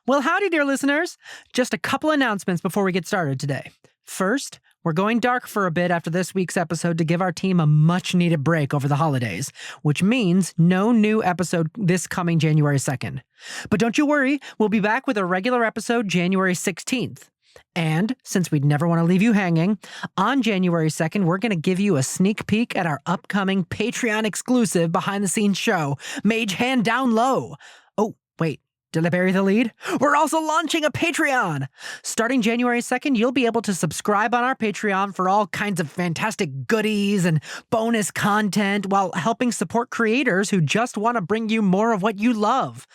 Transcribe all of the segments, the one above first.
Well, howdy, dear listeners. Just a couple announcements before we get started today. First, we're going dark for a bit after this week's episode to give our team a much-needed break over the holidays, which means no new episode this coming January 2nd. But don't you worry, we'll be back with a regular episode January 16th. And, since we'd never want to leave you hanging, on January 2nd, we're going to give you a sneak peek at our upcoming Patreon-exclusive behind-the-scenes show, Mage Hand Down Low. Oh, wait. Did I bury the lead? We're also launching a Patreon! Starting January 2nd, you'll be able to subscribe on our Patreon for all kinds of fantastic goodies and bonus content while helping support creators who just want to bring you more of what you love.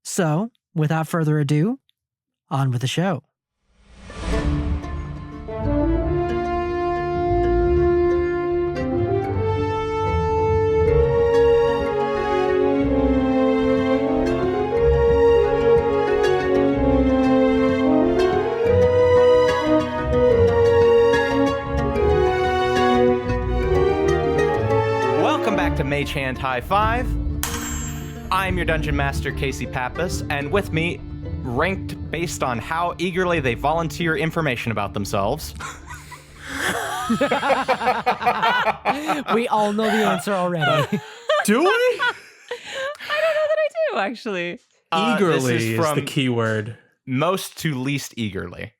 So, without further ado, on with the show. To Mage Hand High Five. I'm your Dungeon Master, Casey Pappas, and with me, ranked based on how eagerly they volunteer information about themselves. We all know the answer already. Do we? I don't know that I do, actually. Eagerly is the key word. Most to least eagerly.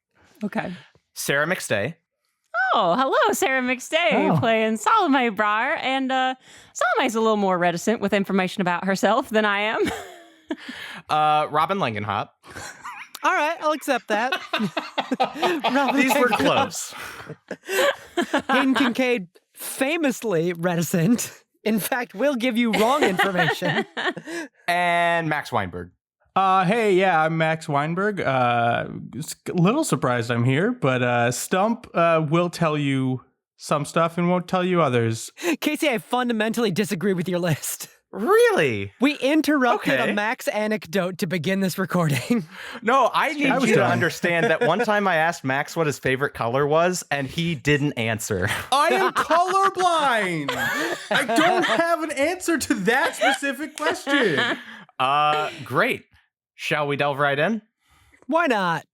Okay. Sarah McStay. Oh, hello, Sarah McStay, playing Salome Brar, and Salome's a little more reticent with information about herself than I am. Robin Langenhop. All right, I'll accept that. These were close. Hayden Kincaid, famously reticent. In fact, will give you wrong information. And Max Weinberg. Hey, yeah, I'm Max Weinberg. A little surprised I'm here, but Stuhmp will tell you some stuff and won't tell you others. Casey, I fundamentally disagree with your list. Really? We interrupted Okay. a Max anecdote to begin this recording. No, I need was you to done. understand that one time I asked Max what his favorite color was, and he didn't answer. I am colorblind. I don't have an answer to that specific question. Great. Shall we delve right in? Why not?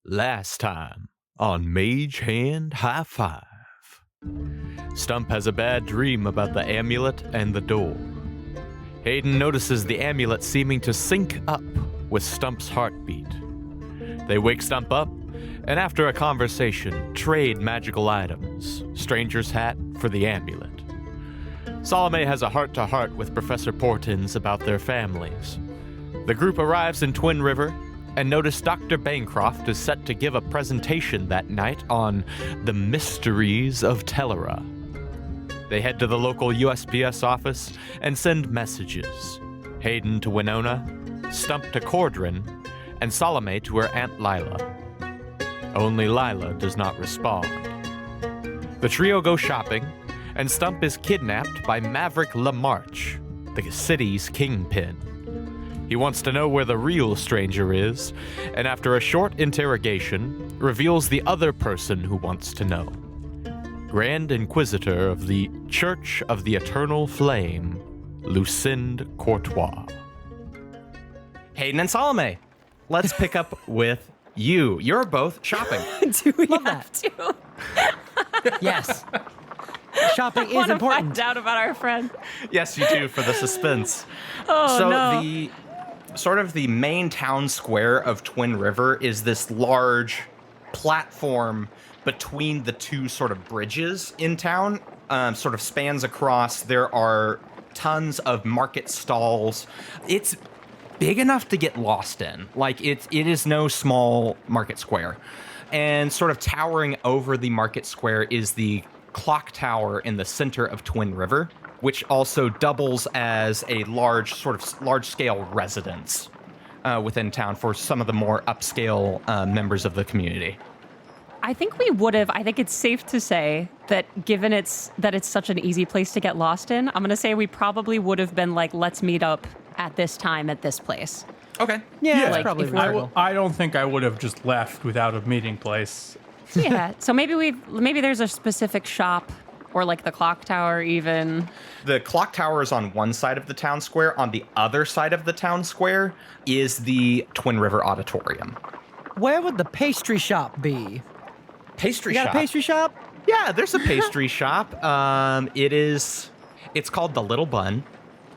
Last time on Mage Hand High Five. Stuhmp has a bad dream about the amulet and the door. Hayden notices the amulet seeming to sync up with Stump's heartbeat. They wake Stuhmp up, and after a conversation, trade magical items, stranger's hat for the amulet. Salome has a heart-to-heart with Professor Portins about their families. The group arrives in Twin River and notice Dr. Bancroft is set to give a presentation that night on the mysteries of Tellera. They head to the local USPS office and send messages. Hayden to Winona, Stuhmp to Cordrin, and Salome to her Aunt Lila. Only Lila does not respond. The trio go shopping, and Stuhmp is kidnapped by Maverick LaMarche, the city's kingpin. He wants to know where the real stranger is, and after a short interrogation, reveals the other person who wants to know. Grand Inquisitor of the Church of the Eternal Flame, Lucinde Courtois. Hayden and Salome, let's pick up with you. You're both shopping. Do we Love have that. Yes. Shopping is Want to important. find out about our friend. Yes, you do, for the suspense. Oh, So no. the sort of the main town square of Twin River is this large platform between the two sort of bridges in town, sort of spans across. There are tons of market stalls. It's big enough to get lost in. Like, it is no small market square. And sort of towering over the market square is the clock tower in the center of Twin River, which also doubles as a large-scale residence within town for some of the more upscale members of the community. I think it's safe to say that given that it's such an easy place to get lost in, I'm going to say we probably would have been like, let's meet up at this time at this place. Okay. Yeah, that's like, probably if we- reasonable. I don't think I would have just left without a meeting place. Yeah. So maybe there's a specific shop Or like the clock tower even? The clock tower is on one side of the town square. On the other side of the town square is the Twin River Auditorium. Where would the pastry shop be? Pastry You shop. got a pastry shop? Yeah, there's a pastry shop. It's called the Little Bun.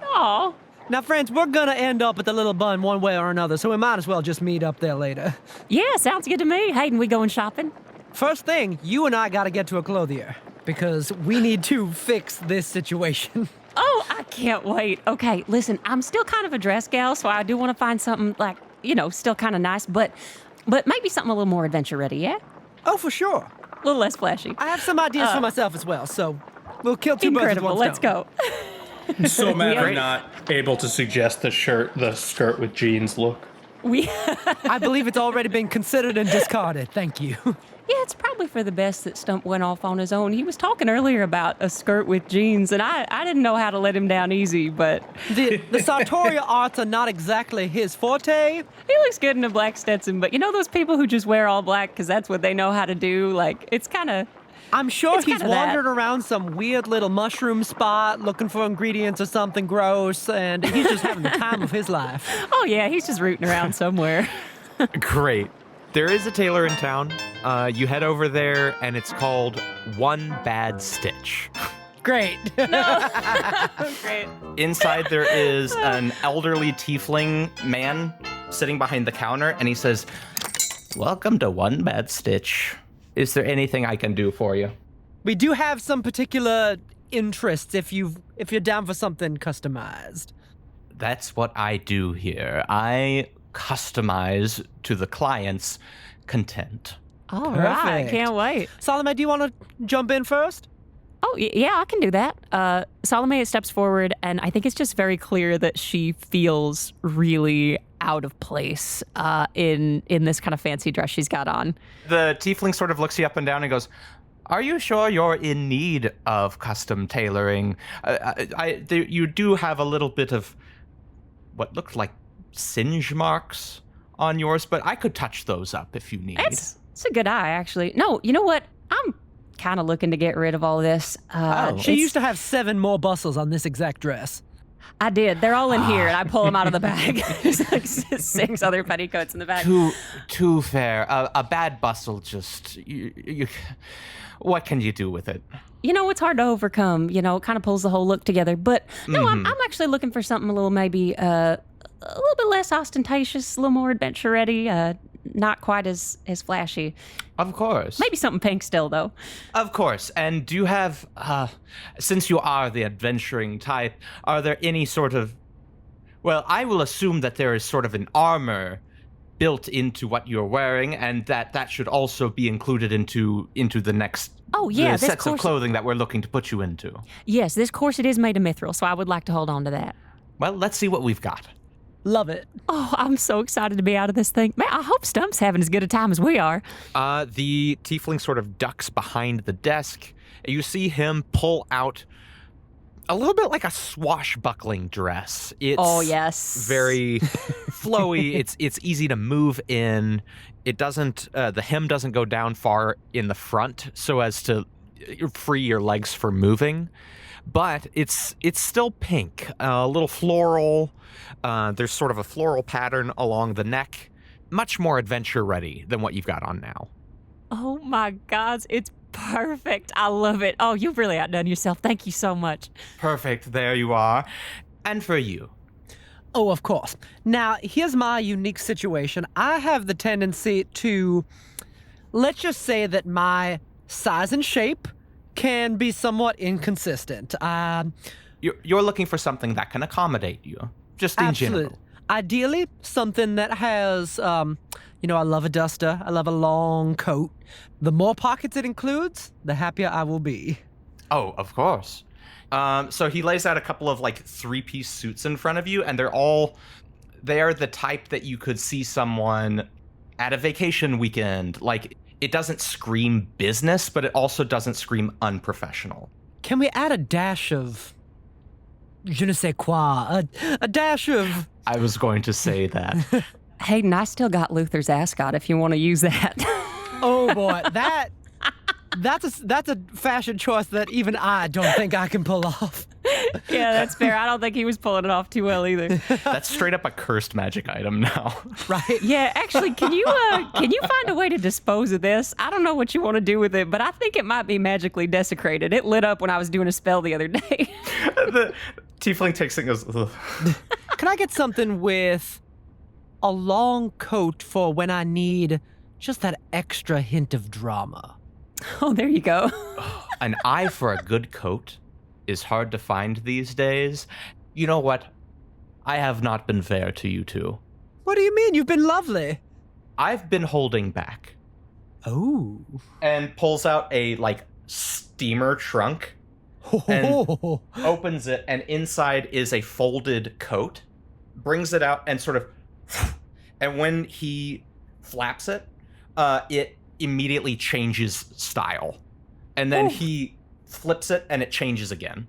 Oh, Now, friends, we're gonna end up at the Little Bun one way or another, so we might as well just meet up there later. yeah, sounds good to me. Hayden, we going shopping? First thing, you and I gotta get to a clothier, because we need to fix this situation. Oh, I can't wait. Okay, listen, I'm still kind of a dress gal, so I do want to find something like, still kind of nice, but maybe something a little more adventure ready, yeah? Oh, for sure. A little less flashy. I have some ideas for myself as well, so we'll kill two birds with Incredible. one Let's stone. go. So mad are- I'm not able to suggest the skirt with jeans look. I believe it's already been considered and discarded. Thank you. Yeah, it's probably for the best that Stuhmp went off on his own. He was talking earlier about a skirt with jeans, and I didn't know how to let him down easy, but The sartorial arts are not exactly his forte. he looks good in a black Stetson. But you know those people who just wear all black because that's what they know how to do? Like, it's kind of... I'm sure It's he's kinda that. wandered around some weird little mushroom spot looking for ingredients or something gross, and he's just having the time of his life. Oh, yeah, he's just rooting around somewhere. Great. There is a tailor in town. You head over there, and it's called One Bad Stitch. Great. Great. Inside there is an elderly tiefling man sitting behind the counter, and he says, "Welcome to One Bad Stitch. Is there anything I can do for you?" We do have some particular interests if you're down for something customized. That's what I do here. I customize to the client's content. All right, Perfect. can't wait. Salome, do you want to jump in first? Oh, yeah, I can do that. Salome steps forward, and I think it's just very clear that she feels really out of place in this kind of fancy dress she's got on. The tiefling sort of looks you up and down and goes, "Are you sure you're in need of custom tailoring? You do have a little bit of what looked like singe marks on yours, but I could touch those up if you need." It's a good eye, actually. No, you know what? I'm kind of looking to get rid of all this. She used to have 7 more bustles on this exact dress. I did. They're all in here, and I pull them out of the bag. There's like 6 other petticoats in the bag. Too fair. A bad bustle just... You, what can you do with it? You know, it's hard to overcome. You know, it kind of pulls the whole look together. But no, I'm actually looking for something a little maybe a little bit less ostentatious, a little more adventure ready, not quite as flashy. Of course. Maybe something pink still, though. Of course. And do you have, since you are the adventuring type, are there any sort of... Well, I will assume that there is sort of an armor built into what you're wearing, and that should also be included into the next Yeah, the this sets of course- clothing that we're looking to put you into. Yes, this corset is made of mithril, so I would like to hold on to that. Well, let's see what we've got. Love it. Oh, I'm so excited to be out of this thing. Man, I hope Stump's having as good a time as we are. The tiefling sort of ducks behind the desk. You see him pull out a little bit like a swashbuckling dress. It's Oh, yes. very flowy. It's easy to move in. It doesn't the hem doesn't go down far in the front so as to free your legs for moving. But it's still pink, a little floral. There's sort of a floral pattern along the neck. Much more adventure ready than what you've got on now. Oh my gosh, it's perfect. I love it. Oh, you've really outdone yourself. Thank you so much. Perfect. There you are. And for you. Oh, of course. Now, here's my unique situation. I have the tendency to, let's just say that my size and shape can be somewhat inconsistent. You're looking for something that can accommodate you, just in general. Ideally, something that has, I love a duster. I love a long coat. The more pockets it includes, the happier I will be. Oh, of course. So he lays out a couple of like 3-piece suits in front of you, and they are the type that you could see someone at a vacation weekend. Like, it doesn't scream business, but it also doesn't scream unprofessional. Can we add a dash of je ne sais quoi? A dash of... I was going to say that. Hayden, I still got Luther's ascot if you want to use that. Oh boy, that That's a fashion choice that even I don't think I can pull off. Yeah, that's fair. I don't think he was pulling it off too well either. That's straight up a cursed magic item now. Right? Yeah, actually, can you find a way to dispose of this? I don't know what you want to do with it, but I think it might be magically desecrated. It lit up when I was doing a spell the other day. The tiefling takes it and goes, ugh. Can I get something with a long coat for when I need just that extra hint of drama? Oh, there you go. An eye for a good coat is hard to find these days. You know what? I have not been fair to you two. What do you mean? You've been lovely. I've been holding back. Oh. And pulls out a, steamer trunk and opens it, and inside is a folded coat. Brings it out and sort of... And when he flaps it, it immediately changes style. And then he flips it and it changes again.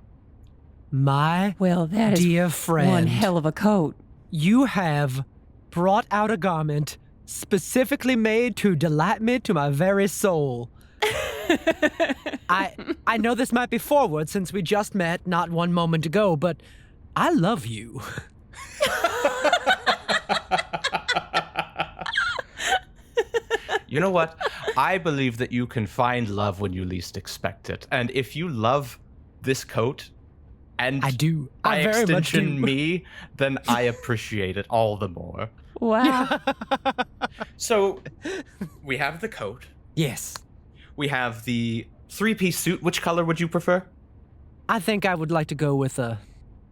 My Well, that is dear friend, one hell of a coat. you have brought out a garment specifically made to delight me to my very soul. I know this might be forward since we just met not one moment ago, but I love you. You know what? I believe that you can find love when you least expect it. And if you love this coat, and I do. by I very much extension do. me, then I appreciate it all the more. Wow. So, we have the coat. Yes. We have the 3-piece suit. Which color would you prefer? I think I would like to go with a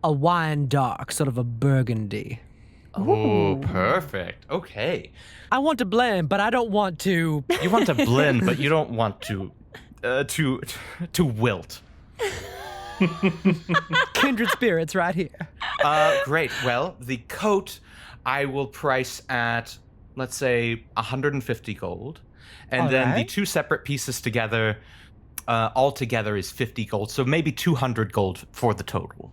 wine dark, sort of a burgundy. Oh, perfect. Okay. I want to blend, but I don't want to. You want to blend, but you don't want to wilt. Kindred spirits right here. Great. Well, the coat I will price at, let's say, 150 gold. And All then the right. 2 separate pieces together, all together is 50 gold. So maybe 200 gold for the total.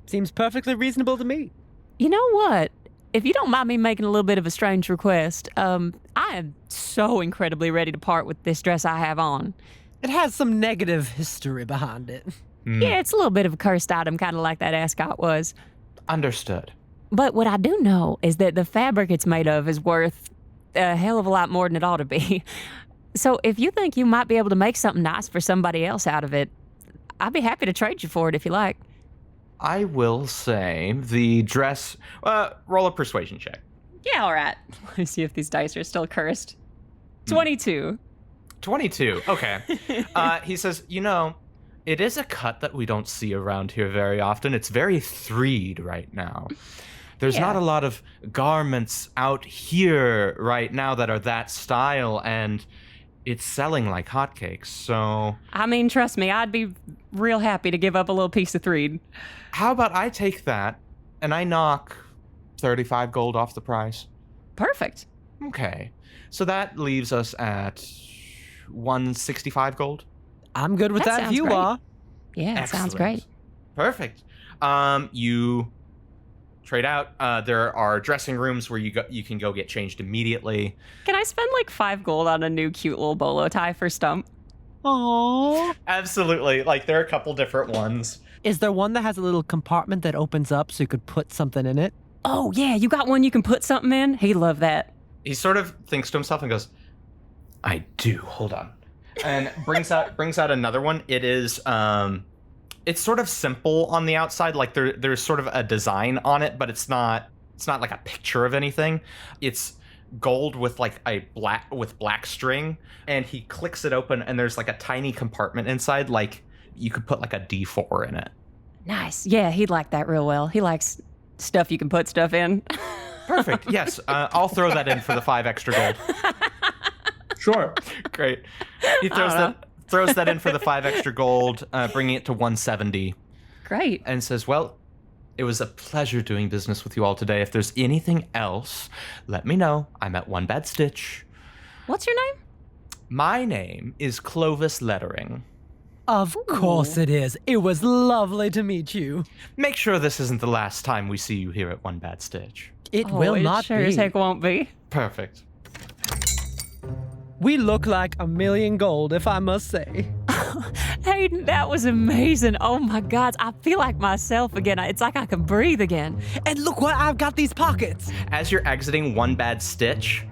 Seems perfectly reasonable to me. You know what? If you don't mind me making a little bit of a strange request, I am so incredibly ready to part with this dress I have on. It has some negative history behind it. Yeah, it's a little bit of a cursed item, kind of like that ascot was. Understood. But what I do know is that the fabric it's made of is worth a hell of a lot more than it ought to be. So if you think you might be able to make something nice for somebody else out of it, I'd be happy to trade you for it if you like. I will say the dress... roll a persuasion check. Yeah, all right. Let me see if these dice are still cursed. 22. 22. Okay. He says, it is a cut that we don't see around here very often. It's very threed right now. There's not a lot of garments out here right now that are that style, and it's selling like hotcakes, so... I mean, trust me, I'd be real happy to give up a little piece of threed. How about I take that, and I knock 35 gold off the price? Perfect. Okay. So that leaves us at 165 gold? I'm good with That that if sounds you great. are. Yeah, it sounds great. Perfect. You trade out. There are dressing rooms where you can go get changed immediately. Can I spend like 5 gold on a new cute little bolo tie for Stuhmp? Aww. Absolutely. There are a couple different ones. Is there one that has a little compartment that opens up so you could put something in it? Oh, yeah, you got one you can put something in? He'd love that. He sort of thinks to himself and goes, I do. Hold on. And brings out another one. It is it's sort of simple on the outside. There's sort of a design on it, but it's not like a picture of anything. It's gold with black string, and he clicks it open, and there's a tiny compartment inside. You could put a D4 in it. Nice. Yeah, he'd like that real well. He likes stuff you can put stuff in. Perfect. Yes, I'll throw that in for the 5 extra gold. Sure. Great. He throws that in for the 5 extra gold, bringing it to 170. Great. And says, well, it was a pleasure doing business with you all today. If there's anything else, let me know. I'm at One Bad Stitch. What's your name? My name is Clovis Lettering. Of course it is. It was lovely to meet you. Make sure this isn't the last time we see you here at One Bad Stitch. It will not sure be. as heck won't be. Perfect. We look like a million gold, if I must say. Hayden, that was amazing. Oh my God, I feel like myself again. It's like I can breathe again. And look what I've got these pockets. As you're exiting One Bad Stitch,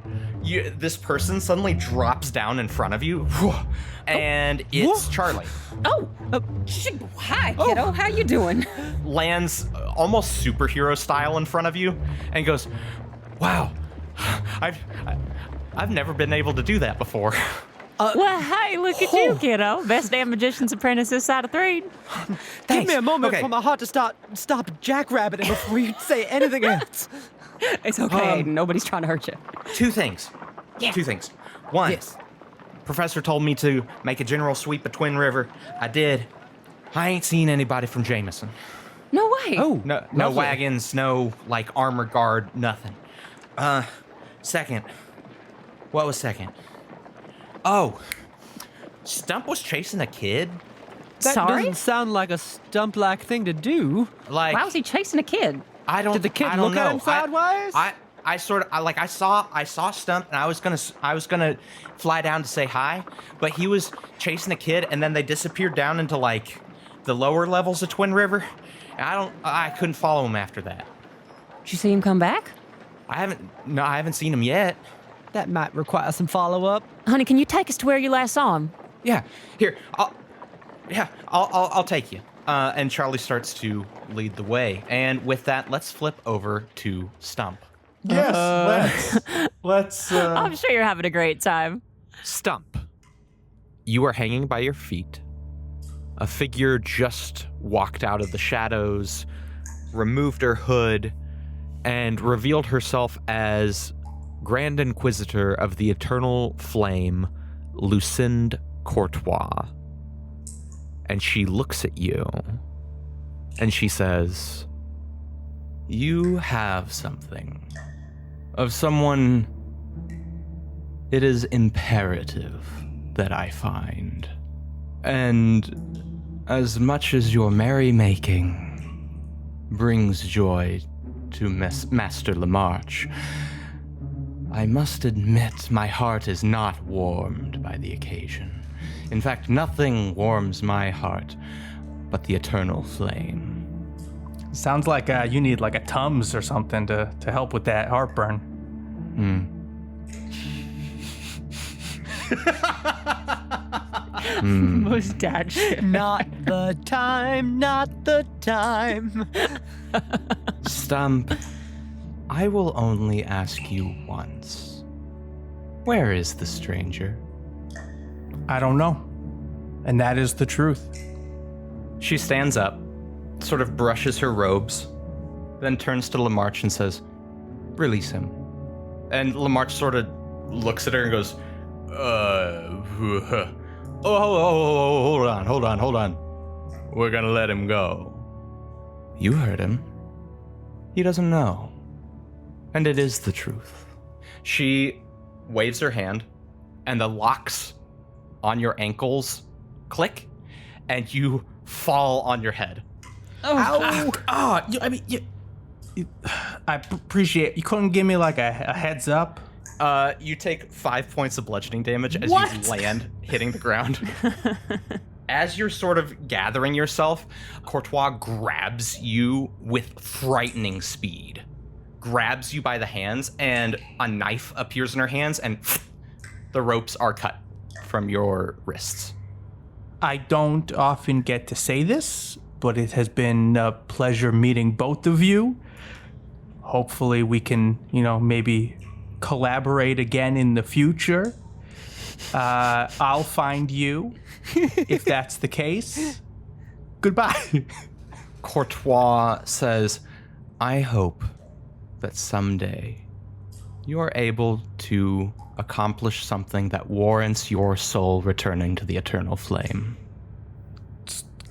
this person suddenly drops down in front of you, and it's Charlie. Oh, hi, kiddo. How you doing? Lands almost superhero style in front of you, and goes, "Wow, I've never been able to do that before." Well, hey, look at you, kiddo. Best damn magician's apprentice this side of three. Give me a moment Okay. for my heart to stop jackrabbiting before you say anything else. It's okay, Hayden. Nobody's trying to hurt you. Two things. One, Yes. Professor told me to make a general sweep of Twin River. I did. I ain't seen anybody from Jameson. No way. Oh, No lovely. wagons, no, like, armor guard, nothing. Second. What was second? Oh, Stuhmp was chasing a kid. That Sorry? doesn't sound like a Stuhmp-like thing to do. Like, Why was he chasing a kid? I don't. Did the kid I don't look at know. him sideways? I saw Stuhmp, and I was gonna fly down to say hi, but he was chasing a kid, and then they disappeared down into like the lower levels of Twin River. And I couldn't follow him after that. Did you see him come back? I haven't seen him yet. That might require some follow-up. Honey, can you take us to where you last saw him? Yeah, here, I'll take you. And Charlie starts to lead the way, and with that, let's flip over to Stuhmp. Yes, let's. I'm sure you're having a great time. Stuhmp, you are hanging by your feet. A figure just walked out of the shadows, removed her hood, and revealed herself as Grand Inquisitor of the Eternal Flame, Lucinde Courtois. And she looks at you, and she says, "You have something of someone it is imperative that I find. And as much as your merrymaking brings joy to Master Lamarche, I must admit my heart is not warmed by the occasion. In fact, nothing warms my heart but the eternal flame." Sounds like you need like a Tums or something to help with that heartburn. Most dad shit. Not the time, not the time. Stuhmp, I will only ask you once. Where is the stranger? I don't know, and that is the truth. She stands up, sort of brushes her robes, then turns to Lamarche and says, "Release him." And Lamarche sort of looks at her and goes, hold on. We're gonna let him go. You heard him. He doesn't know. And it is the truth. She waves her hand, and the locks on your ankles click, and you fall on your head. I appreciate you couldn't give me like a heads up. You take 5 points of bludgeoning damage as What? you land, hitting the ground. As you're sort of gathering yourself, Courtois grabs you with frightening speed. Grabs you by the hands, and a knife appears in her hands, and the ropes are cut from your wrists. I don't often get to say this, but it has been a pleasure meeting both of you. Hopefully we can, maybe collaborate again in the future. I'll find you if that's the case. Goodbye. Courtois says, "I hope that someday you're able to accomplish something that warrants your soul returning to the eternal flame."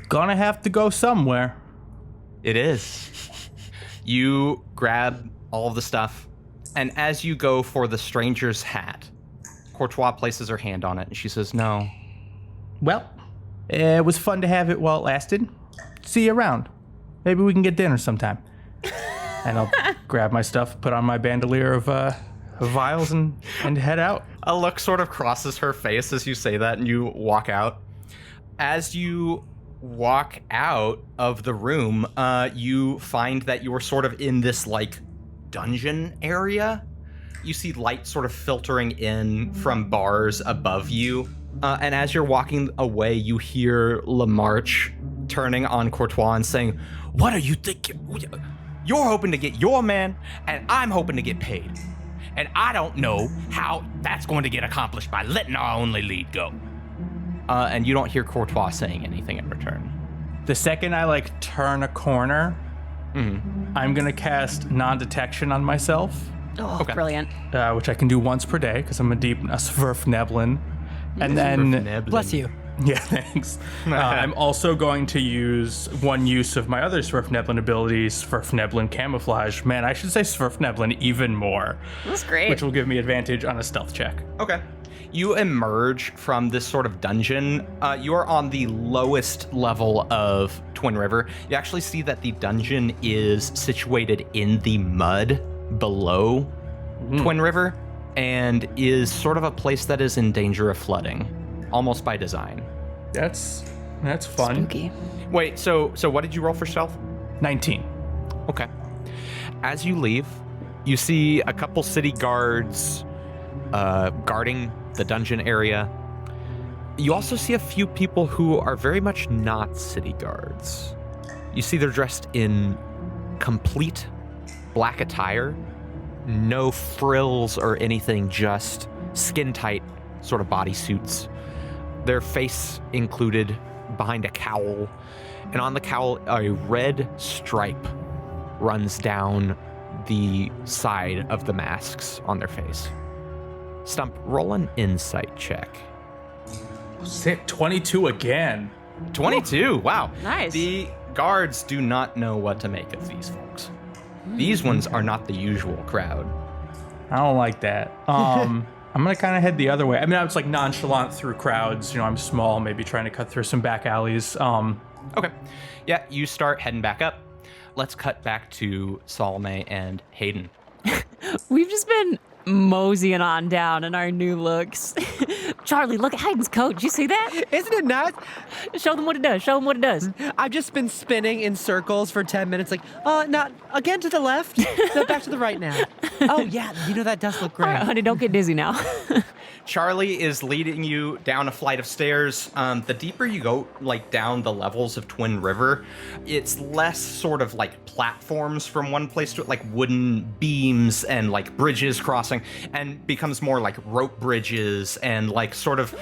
Gonna have to go somewhere. It is. You grab all of the stuff, and as you go for the stranger's hat, Courtois places her hand on it, and she says, "No." Well, it was fun to have it while it lasted. See you around. Maybe we can get dinner sometime. And I'll grab my stuff, put on my bandolier of vials and head out. A look sort of crosses her face as you say that, and you walk out. As you walk out of the room, you find that you're sort of in this, like, dungeon area. You see light sort of filtering in from bars above you. And as you're walking away, you hear Lamarche turning on Courtois and saying, "What are you thinking? You're hoping to get your man, and I'm hoping to get paid. And I don't know how that's going to get accomplished by letting our only lead go." And you don't hear Courtois saying anything in return. The second I turn a corner, I'm gonna cast non-detection on myself, Oh, Okay. brilliant. which I can do once per day because I'm a Sverfneblin. And then, Bless you. yeah, thanks. I'm also going to use one use of my other Sverfneblin abilities, Sverfneblin Camouflage. Man, I should say Sverfneblin even more, That's great. which will give me advantage on a stealth check. Okay. You emerge from this sort of dungeon. You are on the lowest level of Twin River. You actually see that the dungeon is situated in the mud below Twin River and is sort of a place that is in danger of flooding, almost by design. That's fun. Spooky. Wait, so what did you roll for stealth? 19. Okay. As you leave, you see a couple city guards guarding the dungeon area. You also see a few people who are very much not city guards. You see they're dressed in complete black attire, no frills or anything, just skin-tight sort of bodysuits. Their face included behind a cowl, and on the cowl, a red stripe runs down the side of the masks on their face. Stuhmp, roll an insight check. Sick. 22 again. 22, wow. Nice. The guards do not know what to make of these folks. These ones are not the usual crowd. I don't like that. I'm gonna kind of head the other way. I mean, I was nonchalant through crowds. I'm small, maybe trying to cut through some back alleys. Okay. Yeah, you start heading back up. Let's cut back to Salome and Hayden. We've just been moseying on down in our new looks. Charlie, look at Hayden's coat. Did you see that? Isn't it nuts? Show them what it does. Show them what it does. I've just been spinning in circles for 10 minutes, not again to the left, no, back to the right now. Oh, yeah, that does look All great. right, honey, don't get dizzy now. Charlie is leading you down a flight of stairs. The deeper you go, down the levels of Twin River, it's less sort of platforms from one place to wooden beams and bridges crossing, and becomes more rope bridges and sort of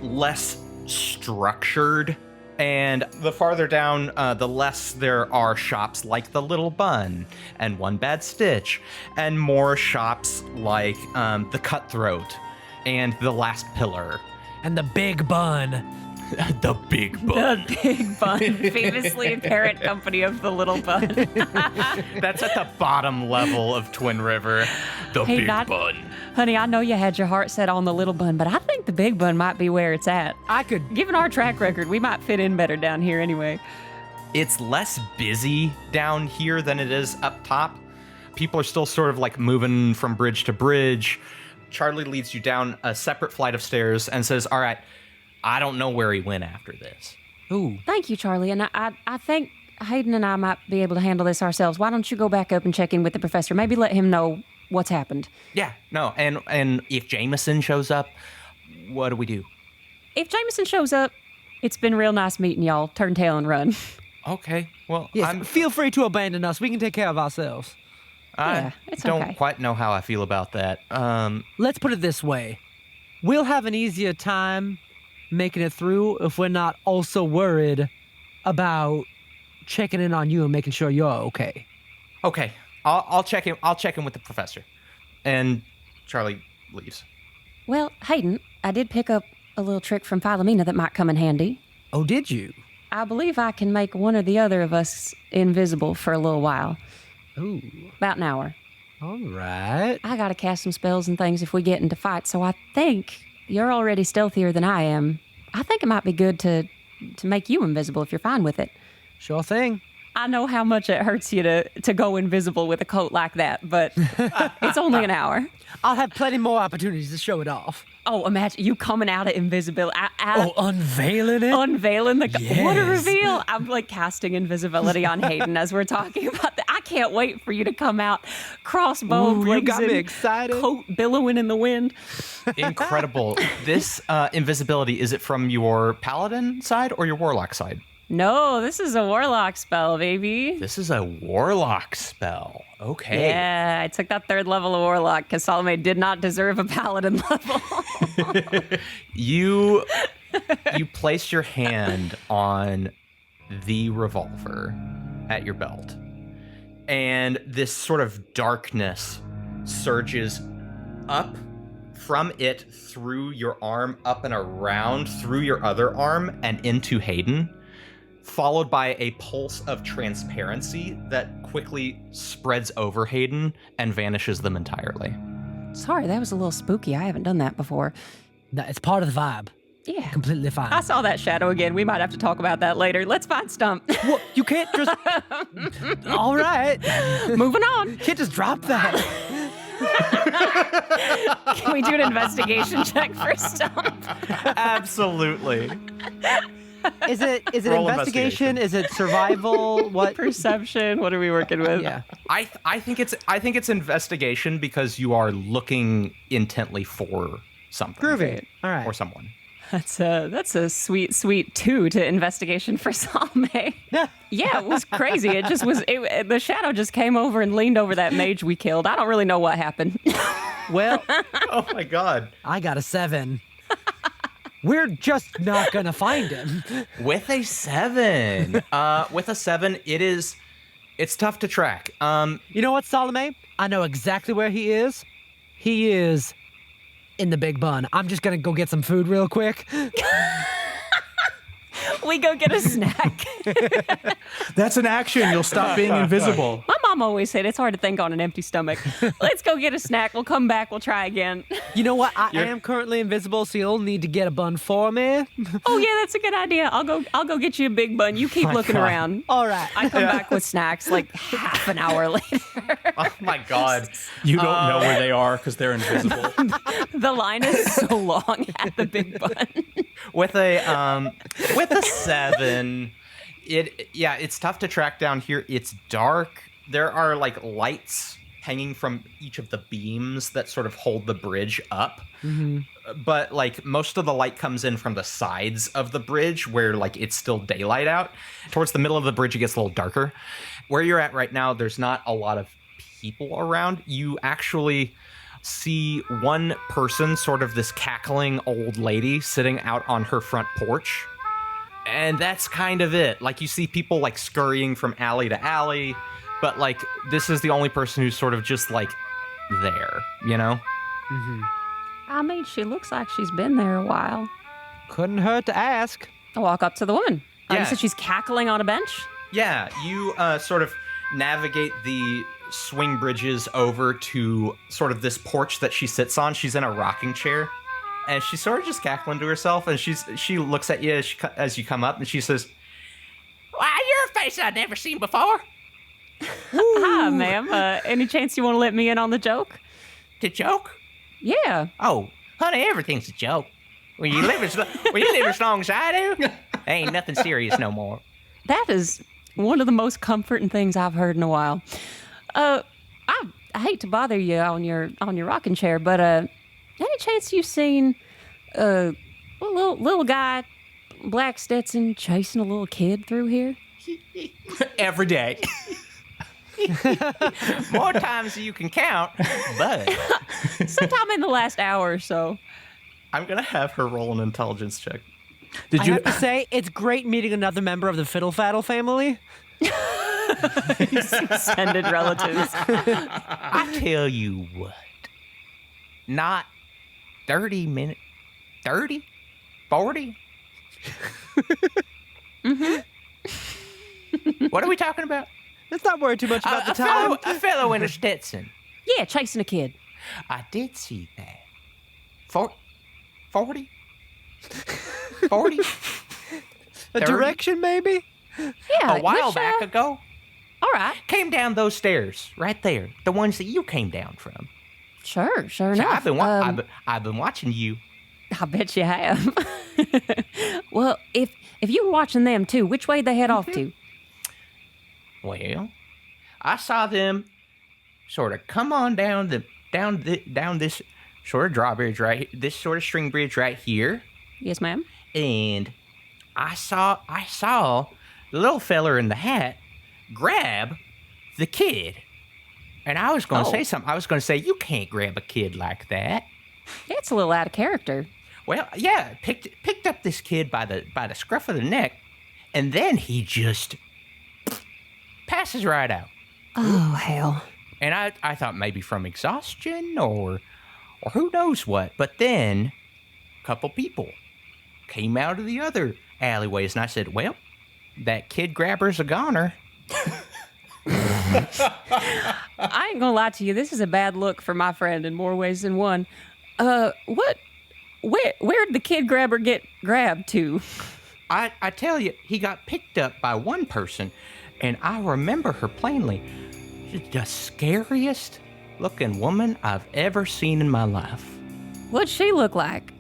less structured. And the farther down, the less there are shops like the Little Bun and One Bad Stitch, and more shops like the Cutthroat and the Last Pillar. And the Big Bun. The Big Bun. The Big Bun, famously parent company of the Little Bun. That's at the bottom level of Twin River. The Hey, Big not- Bun. Honey, I know you had your heart set on the Little Bun, but I think the Big Bun might be where it's at. Given our track record, we might fit in better down here anyway. It's less busy down here than it is up top. People are still sort of moving from bridge to bridge. Charlie leads you down a separate flight of stairs and says, "All right, I don't know where he went after this." Ooh. Thank you, Charlie. And I think Hayden and I might be able to handle this ourselves. Why don't you go back up and check in with the professor? Maybe let him know what's happened. Yeah, no, and if Jameson shows up, what do we do? If Jameson shows up, it's been real nice meeting y'all. Turn tail and run. Okay, well, Yes, feel free to abandon us. We can take care of ourselves. Yeah, it's don't okay. quite know how I feel about that. Let's put it this way. We'll have an easier time making it through if we're not also worried about checking in on you and making sure you're okay. Okay, I'll check in. I'll check in with the professor. And Charlie leaves. Well, Hayden, I did pick up a little trick from Philomena that might come in handy. Oh, did you? I believe I can make one or the other of us invisible for a little while. Ooh. About an hour. All right. I gotta cast some spells and things if we get into fights, so I think you're already stealthier than I am. I think it might be good to make you invisible if you're fine with it. Sure thing. I know how much it hurts you to go invisible with a coat like that, but it's only an hour. I'll have plenty more opportunities to show it off. Oh, imagine you coming out of invisibility. Unveiling it? Unveiling the... Yes. What a reveal. I'm like casting invisibility on Hayden as we're talking about that. I can't wait for you to come out crossbow Ooh, you blazing, got me excited. coat billowing in the wind. Incredible. This invisibility, is it from your paladin side or your warlock side? No, this is a warlock spell, baby. This is a warlock spell. Okay. Yeah, I took that 3rd level of warlock because Salome did not deserve a paladin level. You place your hand on the revolver at your belt, and this sort of darkness surges up from it through your arm, up and around through your other arm and into Hayden, followed by a pulse of transparency that quickly spreads over Hayden and vanishes them entirely. Sorry, that was a little spooky. I haven't done that before. No, it's part of the vibe. Yeah. Completely fine. I saw that shadow again. We might have to talk about that later. Let's find Stuhmp. Well, you can't just... All right. Moving on. You can't just drop that. Can we do an investigation check for Stuhmp? Absolutely. Is it Roll investigation? Is it survival? What? Perception. What are we working with? Yeah. I think it's investigation because you are looking intently for something. Groovy. All right. Or someone. That's a sweet 2 to investigation for Salome. Yeah, it was crazy. It just was. The shadow just came over and leaned over that mage we killed. I don't really know what happened. Well, Oh my god. I got a 7. We're just not gonna find him. With a 7. It's tough to track. You know what, Salome? I know exactly where he is. He is in the big bun. I'm just gonna go get some food real quick. We go get a snack. That's an action. You'll stop being invisible. My mom always said it's hard to think on an empty stomach. Let's go get a snack. We'll come back. We'll try again. You know what? I am currently invisible, so you'll need to get a bun for me. Oh yeah, that's a good idea. I'll go get you a big bun. You keep looking around. All right. I come back with snacks like half an hour later. Oh my god. You don't know where they are because they're invisible. The line is so long at the big bun. With a 7, it's tough to track down here. It's dark. There are like lights hanging from each of the beams that sort of hold the bridge up. Mm-hmm. But like most of the light comes in from the sides of the bridge where like it's still daylight out. Towards the middle of the bridge, it gets a little darker. Where you're at right now, there's not a lot of people around. You actually see one person, sort of this cackling old lady, sitting out on her front porch. And that's kind of it. Like, you see people, like, scurrying from alley to alley, but, like, this is the only person who's sort of just, like, there, you know? Mm-hmm. I mean, she looks like she's been there a while. Couldn't hurt to ask. I walk up to the woman. Yeah. You said she's cackling on a bench? Yeah, you sort of navigate the swing bridges over to sort of this porch that she sits on. She's in a rocking chair. And she's sort of just cackling to herself, and she looks at you as you come up, and she says, "Why, you're a face I've never seen before." Hi, ma'am. Any chance you want to let me in on the joke? The joke? Yeah. Oh, honey, everything's a joke. When you live as long as I do, ain't nothing serious no more. That is one of the most comforting things I've heard in a while. I hate to bother you on your rocking chair, but any chance you've seen a little guy, black Stetson, chasing a little kid through here? Every day. More times than you can count, but Sometime in the last hour or so. I'm gonna have her roll an intelligence check. I have to say, it's great meeting another member of the Fiddle Faddle family. Extended relatives. I tell you what, not 30 minutes, 30, 40. Mm-hmm. What are we talking about? Let's not worry too much about the time. A fellow in a Stetson. Yeah, chasing a kid. I did see that. 40? 40? A direction, maybe? Yeah. A while which, back ago. All right. Came down those stairs right there, the ones that you came down from. Sure So enough. I've been watching you. I bet you have. Well, if you were watching them too, which way they head off to? Well, I saw them sort of come on down this sort of drawbridge this sort of string bridge right here, Yes, ma'am. and I saw the little feller in the hat grab the kid, and I was going to say something. I was going to say, you can't grab a kid like that. It's a little out of character. Well, yeah, picked up this kid by the scruff of the neck, and then he just passes right out. Oh, hell. And I thought maybe from exhaustion or who knows what. But then a couple people came out of the other alleyways, and I said, well, that kid grabber's a goner. I ain't gonna lie to you. This is a bad look for my friend in more ways than one. Where'd the kid grabber get grabbed to? I tell you, he got picked up by one person, and I remember her plainly. She's the scariest looking woman I've ever seen in my life. What'd she look like?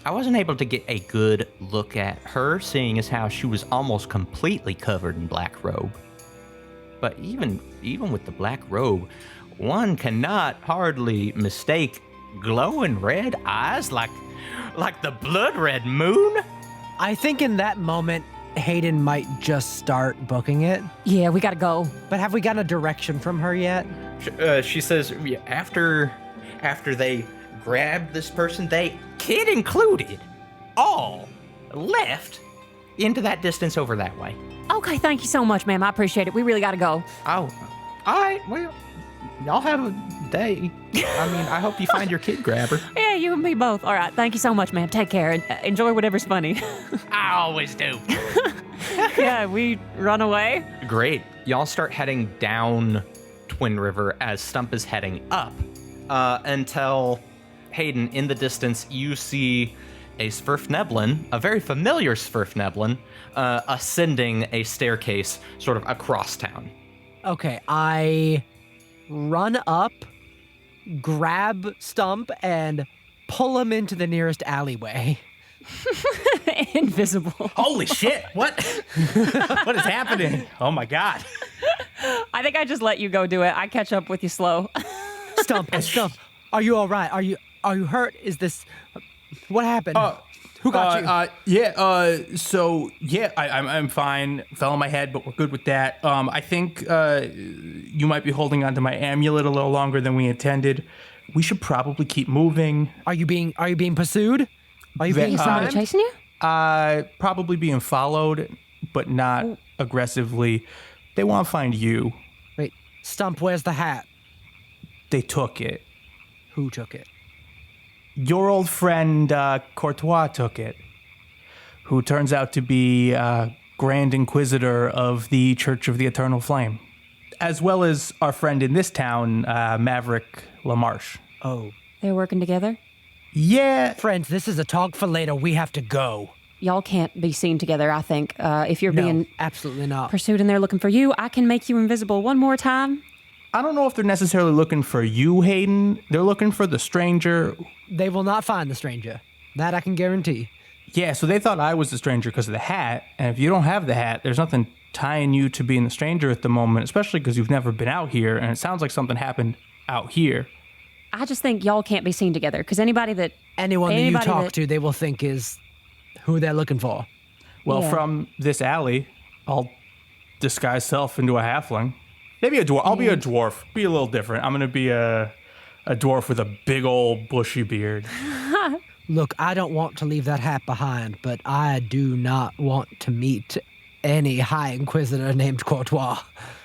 I wasn't able to get a good look at her, seeing as how she was almost completely covered in black robe. But even with the black robe, one cannot hardly mistake glowing red eyes like the blood red moon. I think in that moment, Hayden might just start booking it. Yeah, we gotta go. But have we gotten a direction from her yet? She says after they grabbed this person, they, kid included, all left into that distance over that way. Okay, thank you so much, ma'am. I appreciate it. We really gotta go. Oh, all right. Well, y'all have a day. I mean, I hope you find your kid grabber. Yeah, you and me both. All right, thank you so much, ma'am. Take care and enjoy whatever's funny. I always do. Yeah, we run away. Great. Y'all start heading down Twin River as Stuhmp is heading up until, Hayden, in the distance, you see a Svirfneblin, a very familiar Svirfneblin, ascending a staircase sort of across town. Okay, I run up, grab Stuhmp, and pull him into the nearest alleyway. Invisible. Holy shit! What? What is happening? Oh my god! I think I just let you go do it. I catch up with you slow. Stuhmp, are you all right? Are you hurt? Is this... What happened? Who got you? I'm fine. Fell on my head, but we're good with that. I think you might be holding onto my amulet a little longer than we intended. We should probably keep moving. Are you being pursued? Are you being Somebody spotted? chasing you? Probably being followed, but not aggressively. They want to find you. Wait, Stuhmp, where's the hat? They took it. Who took it? Your old friend Courtois took it, who turns out to be Grand Inquisitor of the Church of the Eternal Flame, as well as our friend in this town, Maverick LaMarche. Oh. They're working together? Yeah. Friends, this is a talk for later. We have to go. Y'all can't be seen together, I think. If you're No, being absolutely not. pursued and they're looking for you, I can make you invisible one more time. I don't know if they're necessarily looking for you, Hayden. They're looking for the stranger. They will not find the stranger. That I can guarantee. Yeah, so they thought I was the stranger because of the hat. And if you don't have the hat, there's nothing tying you to being the stranger at the moment, especially because you've never been out here. And it sounds like something happened out here. I just think y'all can't be seen together because anybody that Anyone that you talk to, they will think is who they're looking for. Well, Yeah. from this alley, I'll disguise self into a halfling. Maybe a dwarf. I'll be a dwarf. Be a little different. I'm going to be a dwarf with a big old bushy beard. Look, I don't want to leave that hat behind, but I do not want to meet any High Inquisitor named Courtois.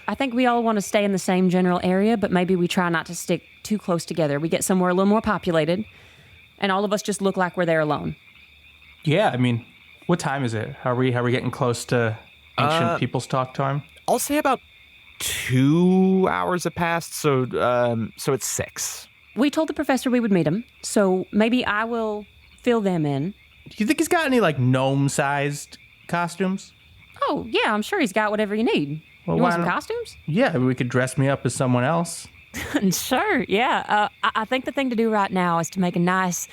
I think we all want to stay in the same general area, but maybe we try not to stick too close together. We get somewhere a little more populated, and all of us just look like we're there alone. Yeah, I mean, what time is it? Are we getting close to ancient people's talk time? I'll say about 2 hours have passed, so it's 6. We told the professor we would meet him, so maybe I will fill them in. Do you think he's got any, like, gnome-sized costumes? Oh, yeah, I'm sure he's got whatever you need. Well, You why want some not- costumes? Yeah, we could dress me up as someone else. Sure, yeah. I think the thing to do right now is to make a nice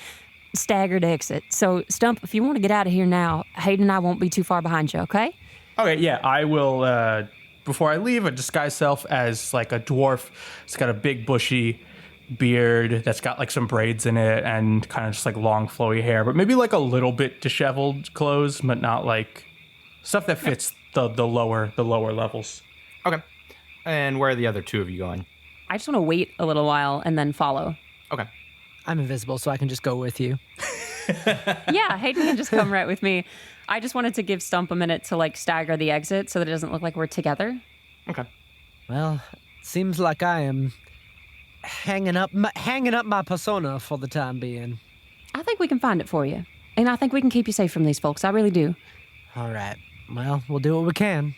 staggered exit. So, Stuhmp, if you want to get out of here now, Hayden and I won't be too far behind you, okay? Okay, yeah, I will, before I leave, I disguise self as like a dwarf. It's got a big bushy beard that's got like some braids in it and kind of just like long flowy hair, but maybe like a little bit disheveled clothes, but not like stuff that fits the lower levels. Okay. And where are the other two of you going? I just want to wait a little while and then follow. Okay. I'm invisible, so I can just go with you. Yeah, Hayden can just come right with me. I just wanted to give Stuhmp a minute to like stagger the exit so that it doesn't look like we're together. Okay. Well, seems like I am hanging up my persona for the time being. I think we can find it for you. And I think we can keep you safe from these folks. I really do. All right. Well, we'll do what we can.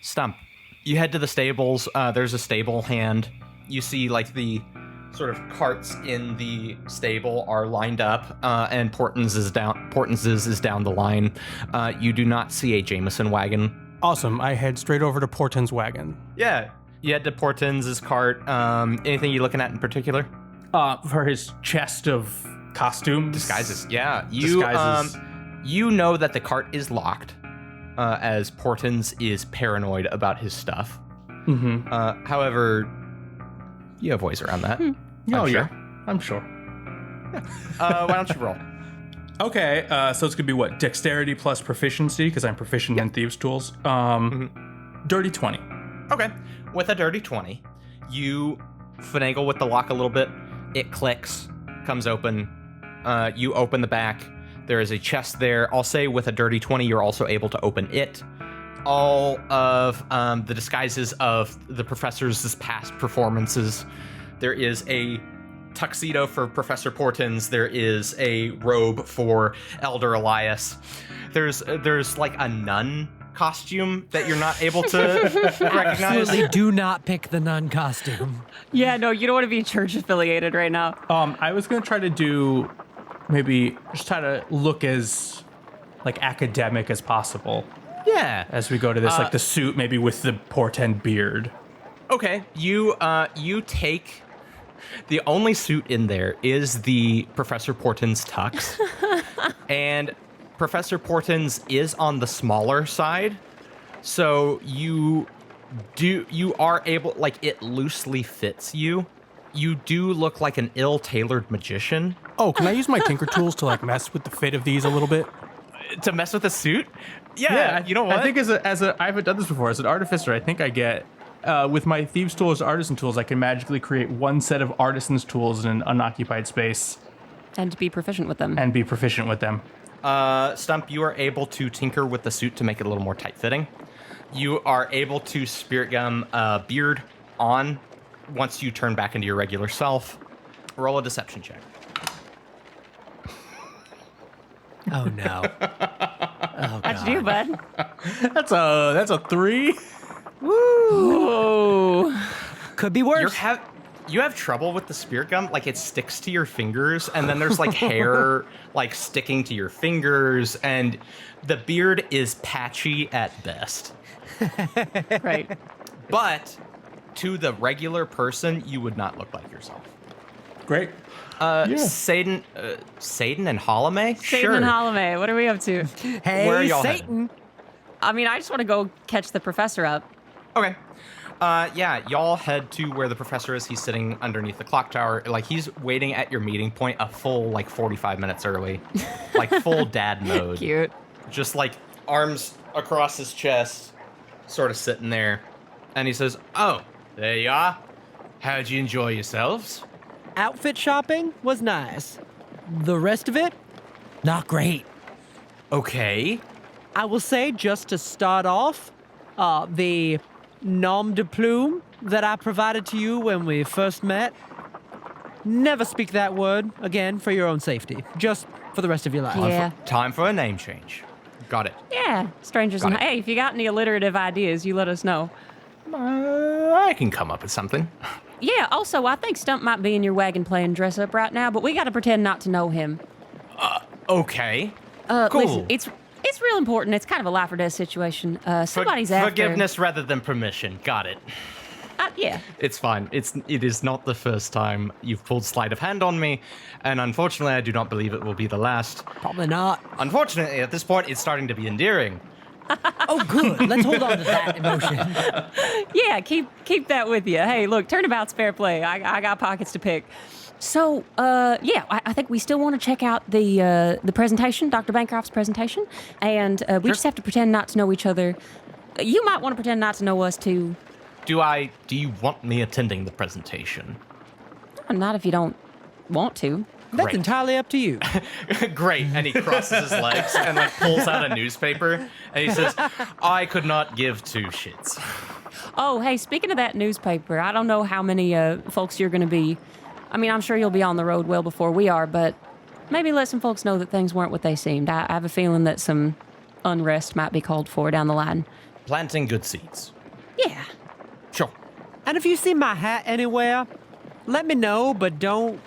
Stuhmp, you head to the stables. There's a stable hand. You see, like, the sort of carts in the stable are lined up, and Portens's is down the line. You do not see a Jameson wagon. Awesome. I head straight over to Porton's wagon. Yeah, you head to Portens's cart. Anything you looking at in particular? For his chest of costumes. Disguises. Yeah, you Disguises. you know that the cart is locked, as Portens is paranoid about his stuff. Mm-hmm. However, you have ways around that. Oh, I'm yeah. sure. I'm sure. Why don't you roll? Okay, so it's gonna be what? Dexterity plus proficiency, because I'm proficient in thieves' tools. Dirty 20. Okay. With a dirty 20, you finagle with the lock a little bit. It clicks, comes open. You open the back. There is a chest there. I'll say with a dirty 20, you're also able to open it. All of the disguises of the professor's past performances. There is a tuxedo for Professor Portens. There is a robe for Elder Elias. There's like a nun costume that you're not able to recognize. Absolutely do not pick the nun costume. Yeah, no, you don't want to be church affiliated right now. I was gonna try to do maybe just try to look as like academic as possible Yeah. as we go to this, like the suit maybe with the portend beard. Okay. You take the only suit in there is the Professor Portens tux. And Professor Portens is on the smaller side. So you are able, like, it loosely fits you. You do look like an ill-tailored magician. Oh, can I use my tinker tools to like mess with the fit of these a little bit? To mess with a suit? Yeah, you know what? I think as a I haven't done this before. As an artificer, I think I get with my thieves' tools, artisan tools, I can magically create one set of artisan's tools in an unoccupied space And to be proficient with them. and be proficient with them. Stuhmp, you are able to tinker with the suit to make it a little more tight-fitting. You are able to spirit gum beard on once you turn back into your regular self. Roll a deception check. Oh no. Oh How'd god. you do, bud? That's a 3. Woo! Could be worse. You have trouble with the spirit gum, like it sticks to your fingers, and then there's like hair like sticking to your fingers, and the beard is patchy at best. Right. But to the regular person, you would not look like yourself. Great. Hayden and Salome? Hayden and Salome, what are we up to? Hey, Where are y'all Satan. I mean, I just want to go catch the professor up. Okay. Yeah, y'all head to where the professor is. He's sitting underneath the clock tower. Like, he's waiting at your meeting point a full, 45 minutes early. Like, full dad mode. Cute. Just, arms across his chest, sort of sitting there. And he says, "Oh, there you are. How'd you enjoy yourselves?" Outfit shopping was nice. The rest of it, not great. Okay. I will say, just to start off, the nom de plume that I provided to you when we first met, never speak that word again for your own safety. Just for the rest of your life. Yeah. Time for a name change. Got it. Yeah. Strangers Got and it. hey, if you got any alliterative ideas, you let us know. I can come up with something. Yeah, also, I think Stuhmp might be in your wagon playing dress up right now, but we got to pretend not to know him. Okay. Listen, Cool. It's real important. It's kind of a life or death situation. Somebody's after. Forgiveness rather than permission. Got it. Yeah. It's fine. It is not the first time you've pulled sleight of hand on me, and unfortunately, I do not believe it will be the last. Probably not. Unfortunately, at this point, it's starting to be endearing. Oh, good. Let's hold on to that emotion. Yeah, keep that with you. Hey, look, turnabout's fair play. I got pockets to pick. So, I think we still want to check out the presentation, Dr. Bancroft's presentation, and we just have to pretend not to know each other. You might want to pretend not to know us, too. Do you want me attending the presentation? Not if you don't want to. That's Great. entirely up to you. Great. And he crosses his legs and like pulls out a newspaper and he says, I could not give two shits. Oh, hey, speaking of that newspaper, I don't know how many folks you're going to be. I mean, I'm sure you'll be on the road well before we are, but maybe let some folks know that things weren't what they seemed. I have a feeling that some unrest might be called for down the line. Planting good seeds. Yeah. Sure. And if you see my hat anywhere, let me know, but don't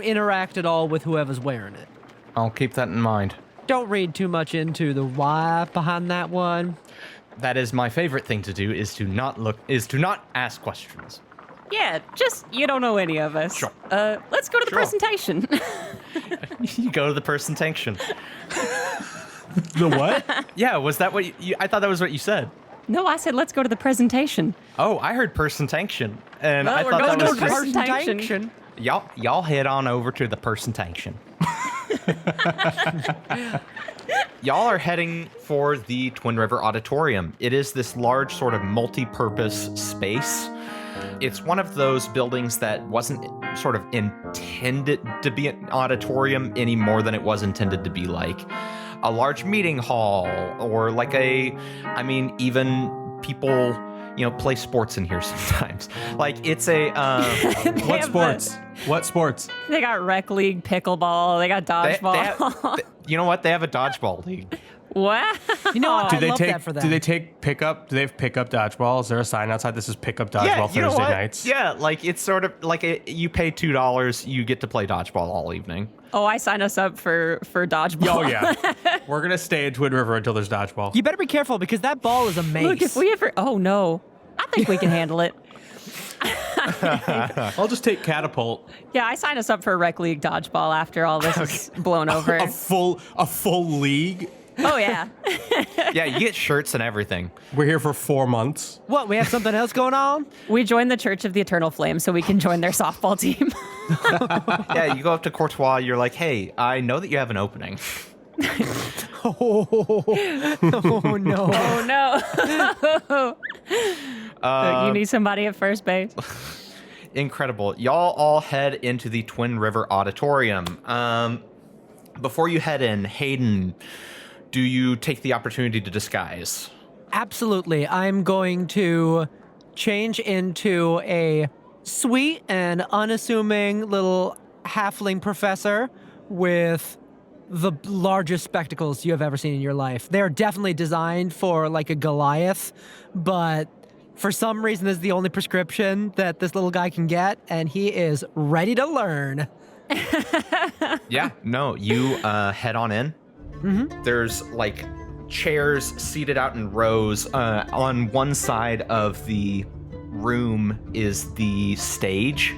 interact at all with whoever's wearing it. I'll keep that in mind. Don't read too much into the why behind that one. That is my favorite thing to do, is to not ask questions. Yeah, just, you don't know any of us. Sure. Let's go to the Sure. presentation. You go to the presentation. The what? Yeah, was that what you I thought that was what you said. No, I said let's go to the presentation. Oh, I heard presentation. And No, I we're thought going that to was the just presentation. y'all head on over to the presentation. Y'all are heading for the Twin River Auditorium. It is this large sort of multi-purpose space. It's one of those buildings that wasn't sort of intended to be an auditorium any more than it was intended to be like a large meeting hall or like even people, play sports in here sometimes. Like it's a, What sports? What sports? They got rec league, pickleball, they got dodgeball. you know what? They have a dodgeball league. Wow. You know what? Do I they love take? that for them. Do they take pickup? Do they have pickup dodgeball? Is there a sign outside? This is pickup dodgeball you know Thursday what? nights. Yeah, like it's sort of like you pay $2, you get to play dodgeball all evening. Oh, I signed us up for dodgeball. Oh yeah. We're gonna stay in Twin River until there's dodgeball. You better be careful because that ball is a mace. Look, if we ever... Oh, no. I think we can handle it. I'll just take catapult. Yeah, I signed us up for a rec league dodgeball after all this is blown over. A full league. Oh, yeah. Yeah, you get shirts and everything. We're here for 4 months. What, we have something else going on? We joined the Church of the Eternal Flame so we can join their softball team. Yeah, you go up to Courtois, you're like, hey, I know that you have an opening. Oh, no. Oh, no. Look, you need somebody at first base. Incredible. Y'all all head into the Twin River Auditorium. Before you head in, Hayden, do you take the opportunity to disguise? Absolutely. I'm going to change into a sweet and unassuming little halfling professor with the largest spectacles you have ever seen in your life. They're definitely designed for like a Goliath, but for some reason this is the only prescription that this little guy can get, and he is ready to learn. Yeah, no, you head on in. Mm-hmm. There's like chairs seated out in rows. On one side of the room is the stage.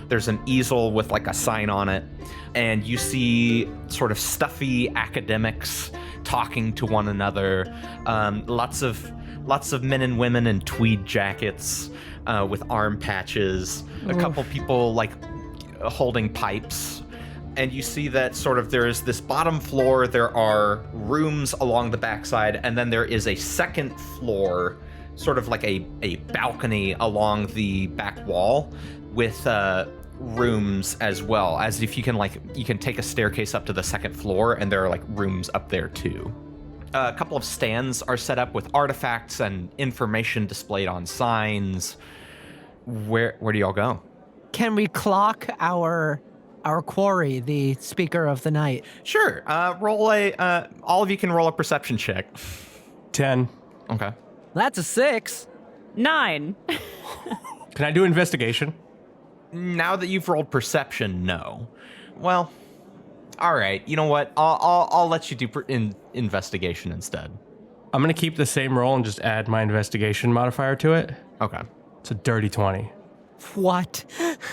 There's an easel with like a sign on it, and you see sort of stuffy academics talking to one another. Lots of men and women in tweed jackets with arm patches. A couple people like holding pipes. And you see that sort of there is this bottom floor, there are rooms along the backside, and then there is a second floor, sort of like a balcony along the back wall with rooms as well, as if you can take a staircase up to the second floor, and there are like rooms up there too. A couple of stands are set up with artifacts and information displayed on signs. Where do y'all go? Can we clock our quarry, the speaker of the night? Sure. Roll all of you can roll a perception check. 10. Okay. That's a 6. 9. Can I do investigation? Now that you've rolled perception, no. Well, all right. You know what? I'll let you do investigation instead. I'm going to keep the same roll and just add my investigation modifier to it. Okay. It's a dirty 20. What?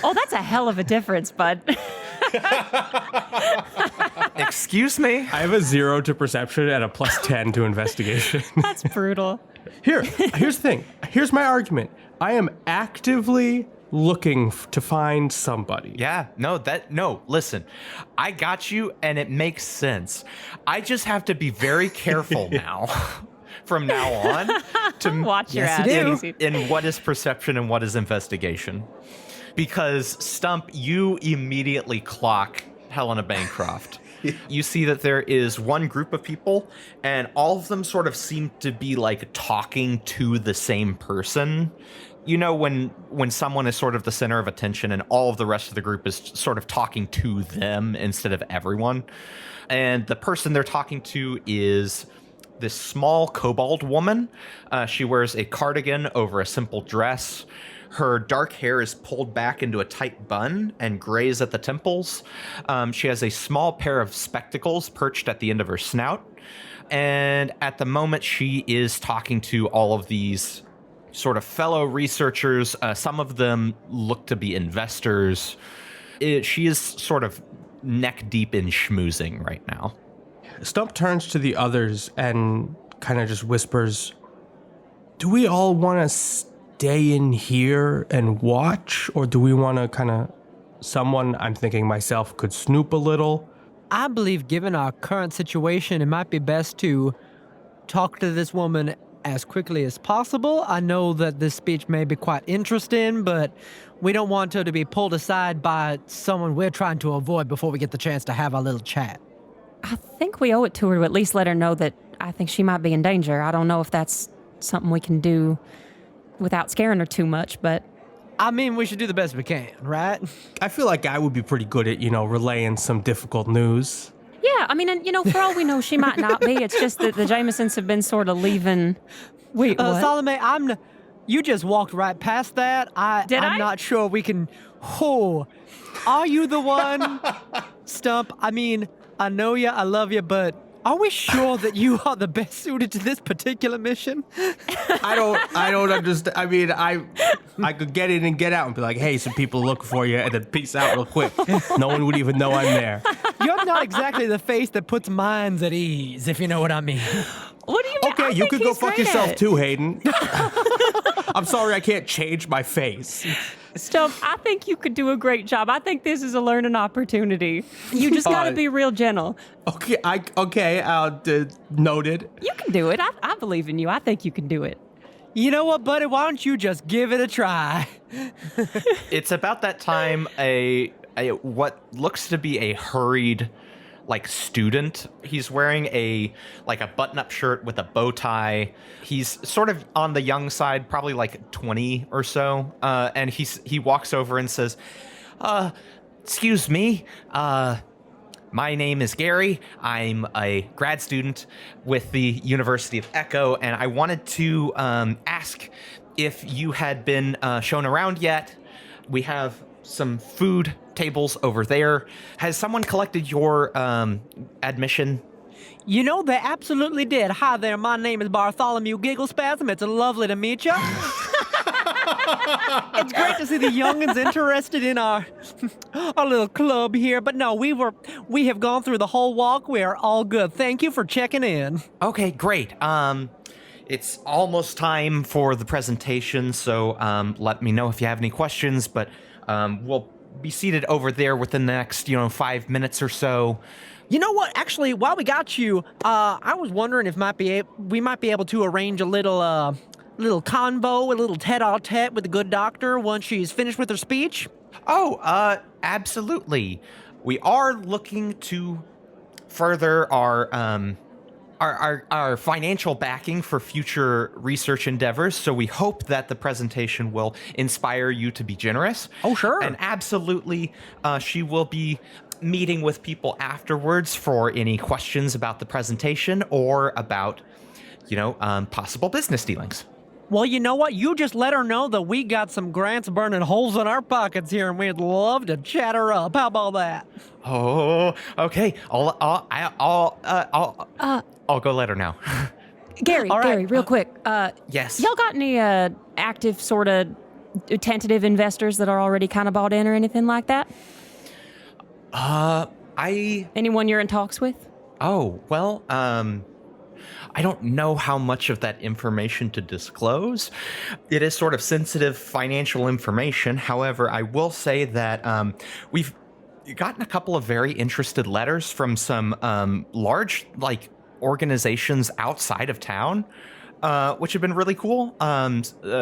Oh, that's a hell of a difference, bud. Excuse me? I have a 0 to perception and a plus 10 to investigation. That's brutal. Here's the thing. Here's my argument. I am actively looking to find somebody. Yeah, no, listen. I got you, and it makes sense. I just have to be very careful now, from now on, to Watch your Yes, ass. you do. Easy. in what is perception and what is investigation. Because, Stuhmp, you immediately clock Helena Bancroft. You see that there is one group of people, and all of them sort of seem to be, like, talking to the same person. You know, when someone is sort of the center of attention and all of the rest of the group is sort of talking to them instead of everyone. And the person they're talking to is this small kobold woman. She wears a cardigan over a simple dress. Her dark hair is pulled back into a tight bun and grays at the temples. She has a small pair of spectacles perched at the end of her snout. And at the moment, she is talking to all of these sort of fellow researchers. Some of them look to be investors. She is sort of neck deep in schmoozing right now. Stuhmp turns to the others and kind of just whispers, do we all want to stay in here and watch? Or do we want to kind of, someone, I'm thinking myself, could snoop a little? I believe given our current situation, it might be best to talk to this woman as quickly as possible. I know that this speech may be quite interesting, but we don't want her to be pulled aside by someone we're trying to avoid before we get the chance to have our little chat. I think we owe it to her to at least let her know that I think she might be in danger. I don't know if that's something we can do without scaring her too much, but I mean, we should do the best we can, right? I feel like I would be pretty good at, relaying some difficult news. yeah, I mean, and for all we know, she might not be. It's just that the Jamesons have been sort of leaving. Wait, what? Salome, you just walked right past that. I'm not sure we can. Oh, are you the one, Stuhmp? I mean, I know you, I love you, but are we sure that you are the best suited to this particular mission? I don't understand. I mean, I could get in and get out and be like, hey, some people looking for you, and then peace out real quick. No one would even know I'm there. You're not exactly the face that puts minds at ease, if you know what I mean. What do you mean? Okay, I you think could go he's fuck great yourself at it. too, Hayden. I'm sorry I can't change my face. Stuhmp, I think you could do a great job. I think this is a learning opportunity. You just got to be real gentle. Okay, noted. You can do it. I believe in you. I think you can do it. You know what, buddy? Why don't you just give it a try? It's about that time a what looks to be a hurried student. He's wearing a button-up shirt with a bow tie. He's sort of on the young side, probably 20 or so. And he walks over and says, excuse me, my name is Gary. I'm a grad student with the University of Echo, and I wanted to ask if you had been shown around yet. We have some food tables over there. Has someone collected your admission? You know, they absolutely did. Hi there, my name is Bartholomew Gigglespasm. It's lovely to meet you. It's great to see the youngins interested in our little club here. But no, we have gone through the whole walk. We are all good. Thank you for checking in. Okay, great. It's almost time for the presentation, so let me know if you have any questions, but we'll be seated over there within the next, 5 minutes or so. You know what? Actually, while we got you, I was wondering if we might be able to arrange a little convo, a little tete-a-tete with the good doctor once she's finished with her speech. Oh, absolutely. We are looking to further our financial backing for future research endeavors, so we hope that the presentation will inspire you to be generous. Oh, sure. And absolutely, she will be meeting with people afterwards for any questions about the presentation or about, possible business dealings. Well, you know what? You just let her know that we got some grants burning holes in our pockets here, and we'd love to chat her up. How about that? Oh, okay. I'll go let her know. Gary, All right. Gary, real quick. Yes. Y'all got any active sort of tentative investors that are already kind of bought in or anything like that? Anyone you're in talks with? Oh, well, I don't know how much of that information to disclose. It is sort of sensitive financial information. However, I will say that we've gotten a couple of very interested letters from some large, like, organizations outside of town, which have been really cool.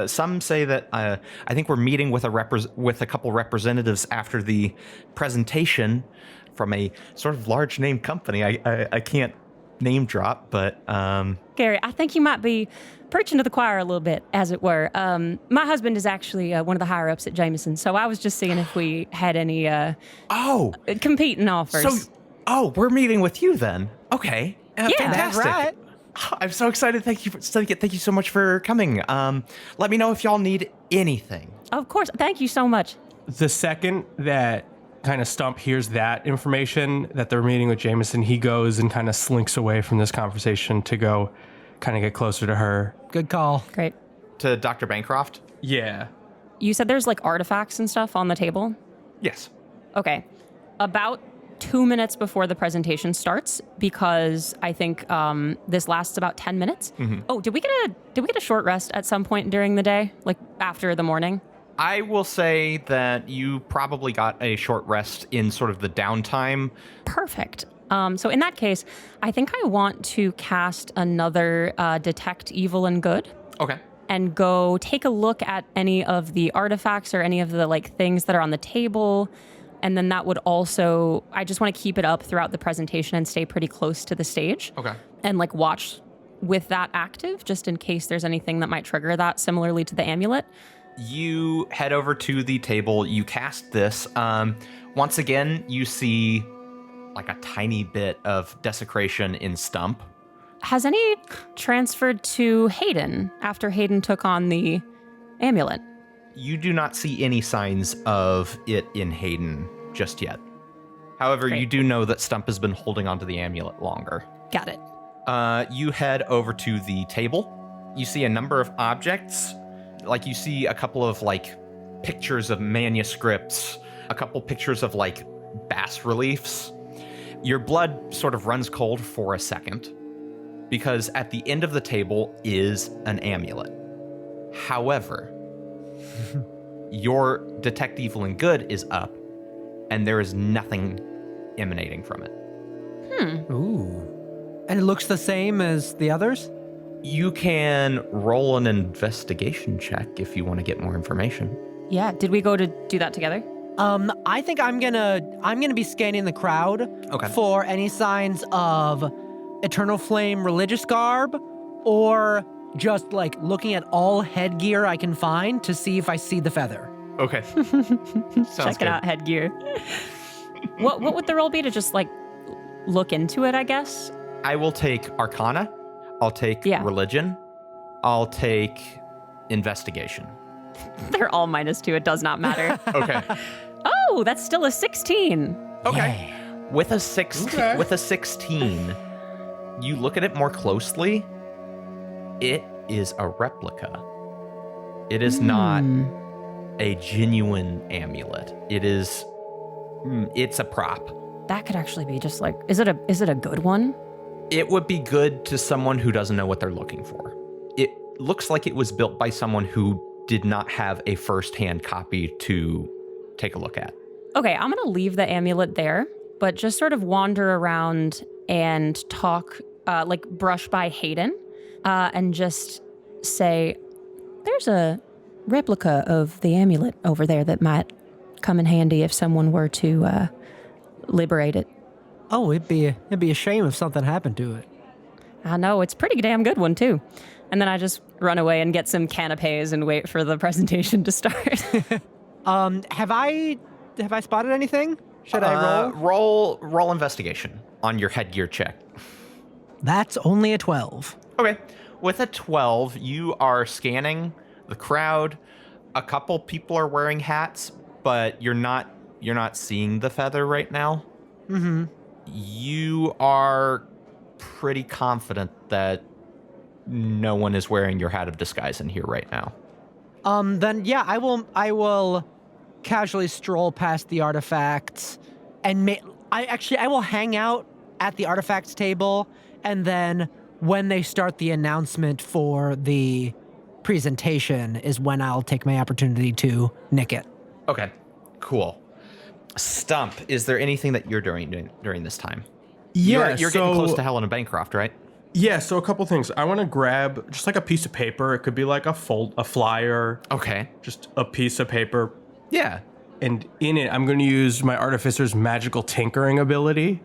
Some say that I think we're meeting with a couple representatives after the presentation from a sort of large name company. I can't name drop, but Gary, I think you might be preaching to the choir a little bit, as it were. My husband is actually one of the higher ups at Jameson, so I was just seeing if we had any competing offers. We're meeting with you then. Okay. Yeah, fantastic. that's right. I'm so excited. Thank you so much for coming. Let me know if y'all need anything. Of course. Thank you so much. The second that kind of Stuhmp hears that information, that they're meeting with Jameson, he goes and kind of slinks away from this conversation to go kind of get closer to her. Good call. Great. To Dr. Bancroft? Yeah. You said there's like artifacts and stuff on the table? Yes. Okay. About 2 minutes before the presentation starts, because I think this lasts about 10 minutes. Mm-hmm. Oh, did we get a short rest at some point during the day, like after the morning? I will say that you probably got a short rest in sort of the downtime. Perfect. So in that case, I think I want to cast another Detect Evil and Good. Okay. And go take a look at any of the artifacts or any of the like things that are on the table. And then that would also, I just want to keep it up throughout the presentation and stay pretty close to the stage. Okay. And like watch with that active, just in case there's anything that might trigger that, similarly to the amulet. You head over to the table, you cast this. Once again, you see like a tiny bit of desecration in Stuhmp. Has any transferred to Hayden after Hayden took on the amulet? You do not see any signs of it in Hayden just yet. However, Great. you do know that Stuhmp has been holding onto the amulet longer. Got it. You head over to the table. You see a number of objects. Like, you see a couple of, like, pictures of manuscripts, a couple pictures of, like, bas reliefs. Your blood sort of runs cold for a second, because at the end of the table is an amulet. However, your Detect Evil and Good is up, and there is nothing emanating from it. Ooh. And it looks the same as the others? You can roll an investigation check if you want to get more information. Yeah. Did we go to do that together? I think I'm gonna be scanning the crowd for any signs of Eternal Flame religious garb, or just like looking at all headgear I can find to see if I see the feather. Okay. Check it out, headgear. What would the roll be to just like look into it, I guess? I will take Arcana. I'll take Religion. I'll take Investigation. They're all -2. It does not matter. Okay. Oh, that's still a 16. Okay. Yeah. With a 16, you look at it more closely. It is a replica. It is not a genuine amulet. It's a prop. That could actually be just like, is it a good one? It would be good to someone who doesn't know what they're looking for. It looks like it was built by someone who did not have a first-hand copy to take a look at. Okay, I'm going to leave the amulet there, but just sort of wander around and talk, like brush by Hayden, and just say, there's a replica of the amulet over there that might come in handy if someone were to liberate it. Oh, it'd be a shame if something happened to it. I know, it's a pretty damn good one, too. And then I just run away and get some canapes and wait for the presentation to start. Have I spotted anything? Should I roll? Roll investigation on your headgear check. That's only a 12. Okay. With a 12, you are scanning the crowd. A couple people are wearing hats, but you're not seeing the feather right now. Mm-hmm. You are pretty confident that no one is wearing your hat of disguise in here right now. Then yeah, I will casually stroll past the artifacts and I will hang out at the artifacts table, and then when they start the announcement for the presentation is when I'll take my opportunity to nick it. Okay, cool. Stuhmp, is there anything that you're doing during this time? Yeah, you're getting close to Helena Bancroft, right? Yeah, so a couple things. I want to grab just like a piece of paper. It could be like a flyer. Okay. Just a piece of paper. Yeah. And in it, I'm going to use my Artificer's magical tinkering ability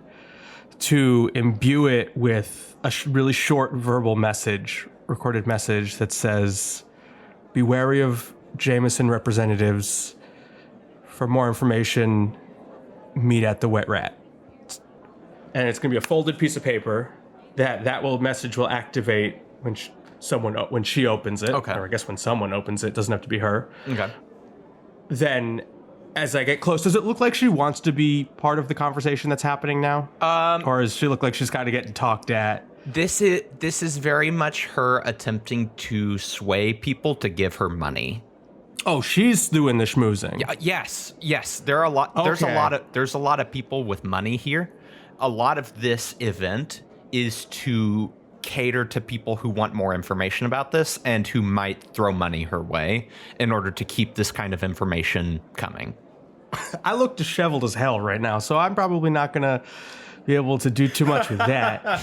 to imbue it with a really short verbal message, recorded message that says, "Be wary of Jameson representatives. For more information, meet at the Wet Rat." And it's going to be a folded piece of paper. That message will activate when she opens it. Okay. Or I guess when someone opens it. Doesn't have to be her. Okay. Then, as I get close, does it look like she wants to be part of the conversation that's happening now? Or does she look like she's kind of getting talked at? This is very much her attempting to sway people to give her money. Oh, she's doing the schmoozing. Yes. There's a lot of people with money here. A lot of this event is to cater to people who want more information about this and who might throw money her way in order to keep this kind of information coming. I look disheveled as hell right now, so I'm probably not going to be able to do too much with that.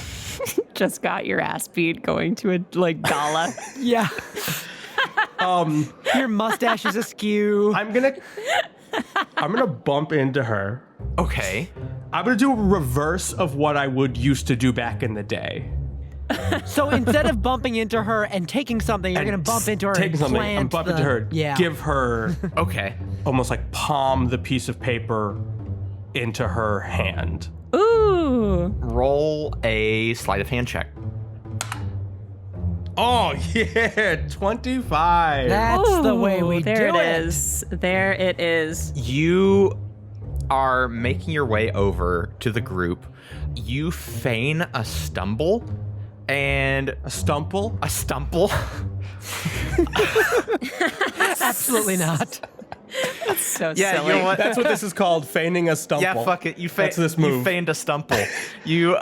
Just got your ass beat going to a gala. Yeah. Your mustache is askew. I'm gonna bump into her. Okay. I'm gonna do a reverse of what I would used to do back in the day. So instead of bumping into her and taking something, you're going to bump into her and something plant and bump into her. Give her Okay. almost like palm the piece of paper into her hand. Ooh. Roll a sleight of hand check. Oh yeah, 25. That's the way we there do it is. There it is. You are making your way over to the group. You feign a stumble and A stumple? a stumble. Absolutely not. So Yeah, silly. you know what? That's what this is called, feigning a stumble. Yeah, fuck it. That's this move. You feigned a stumble. You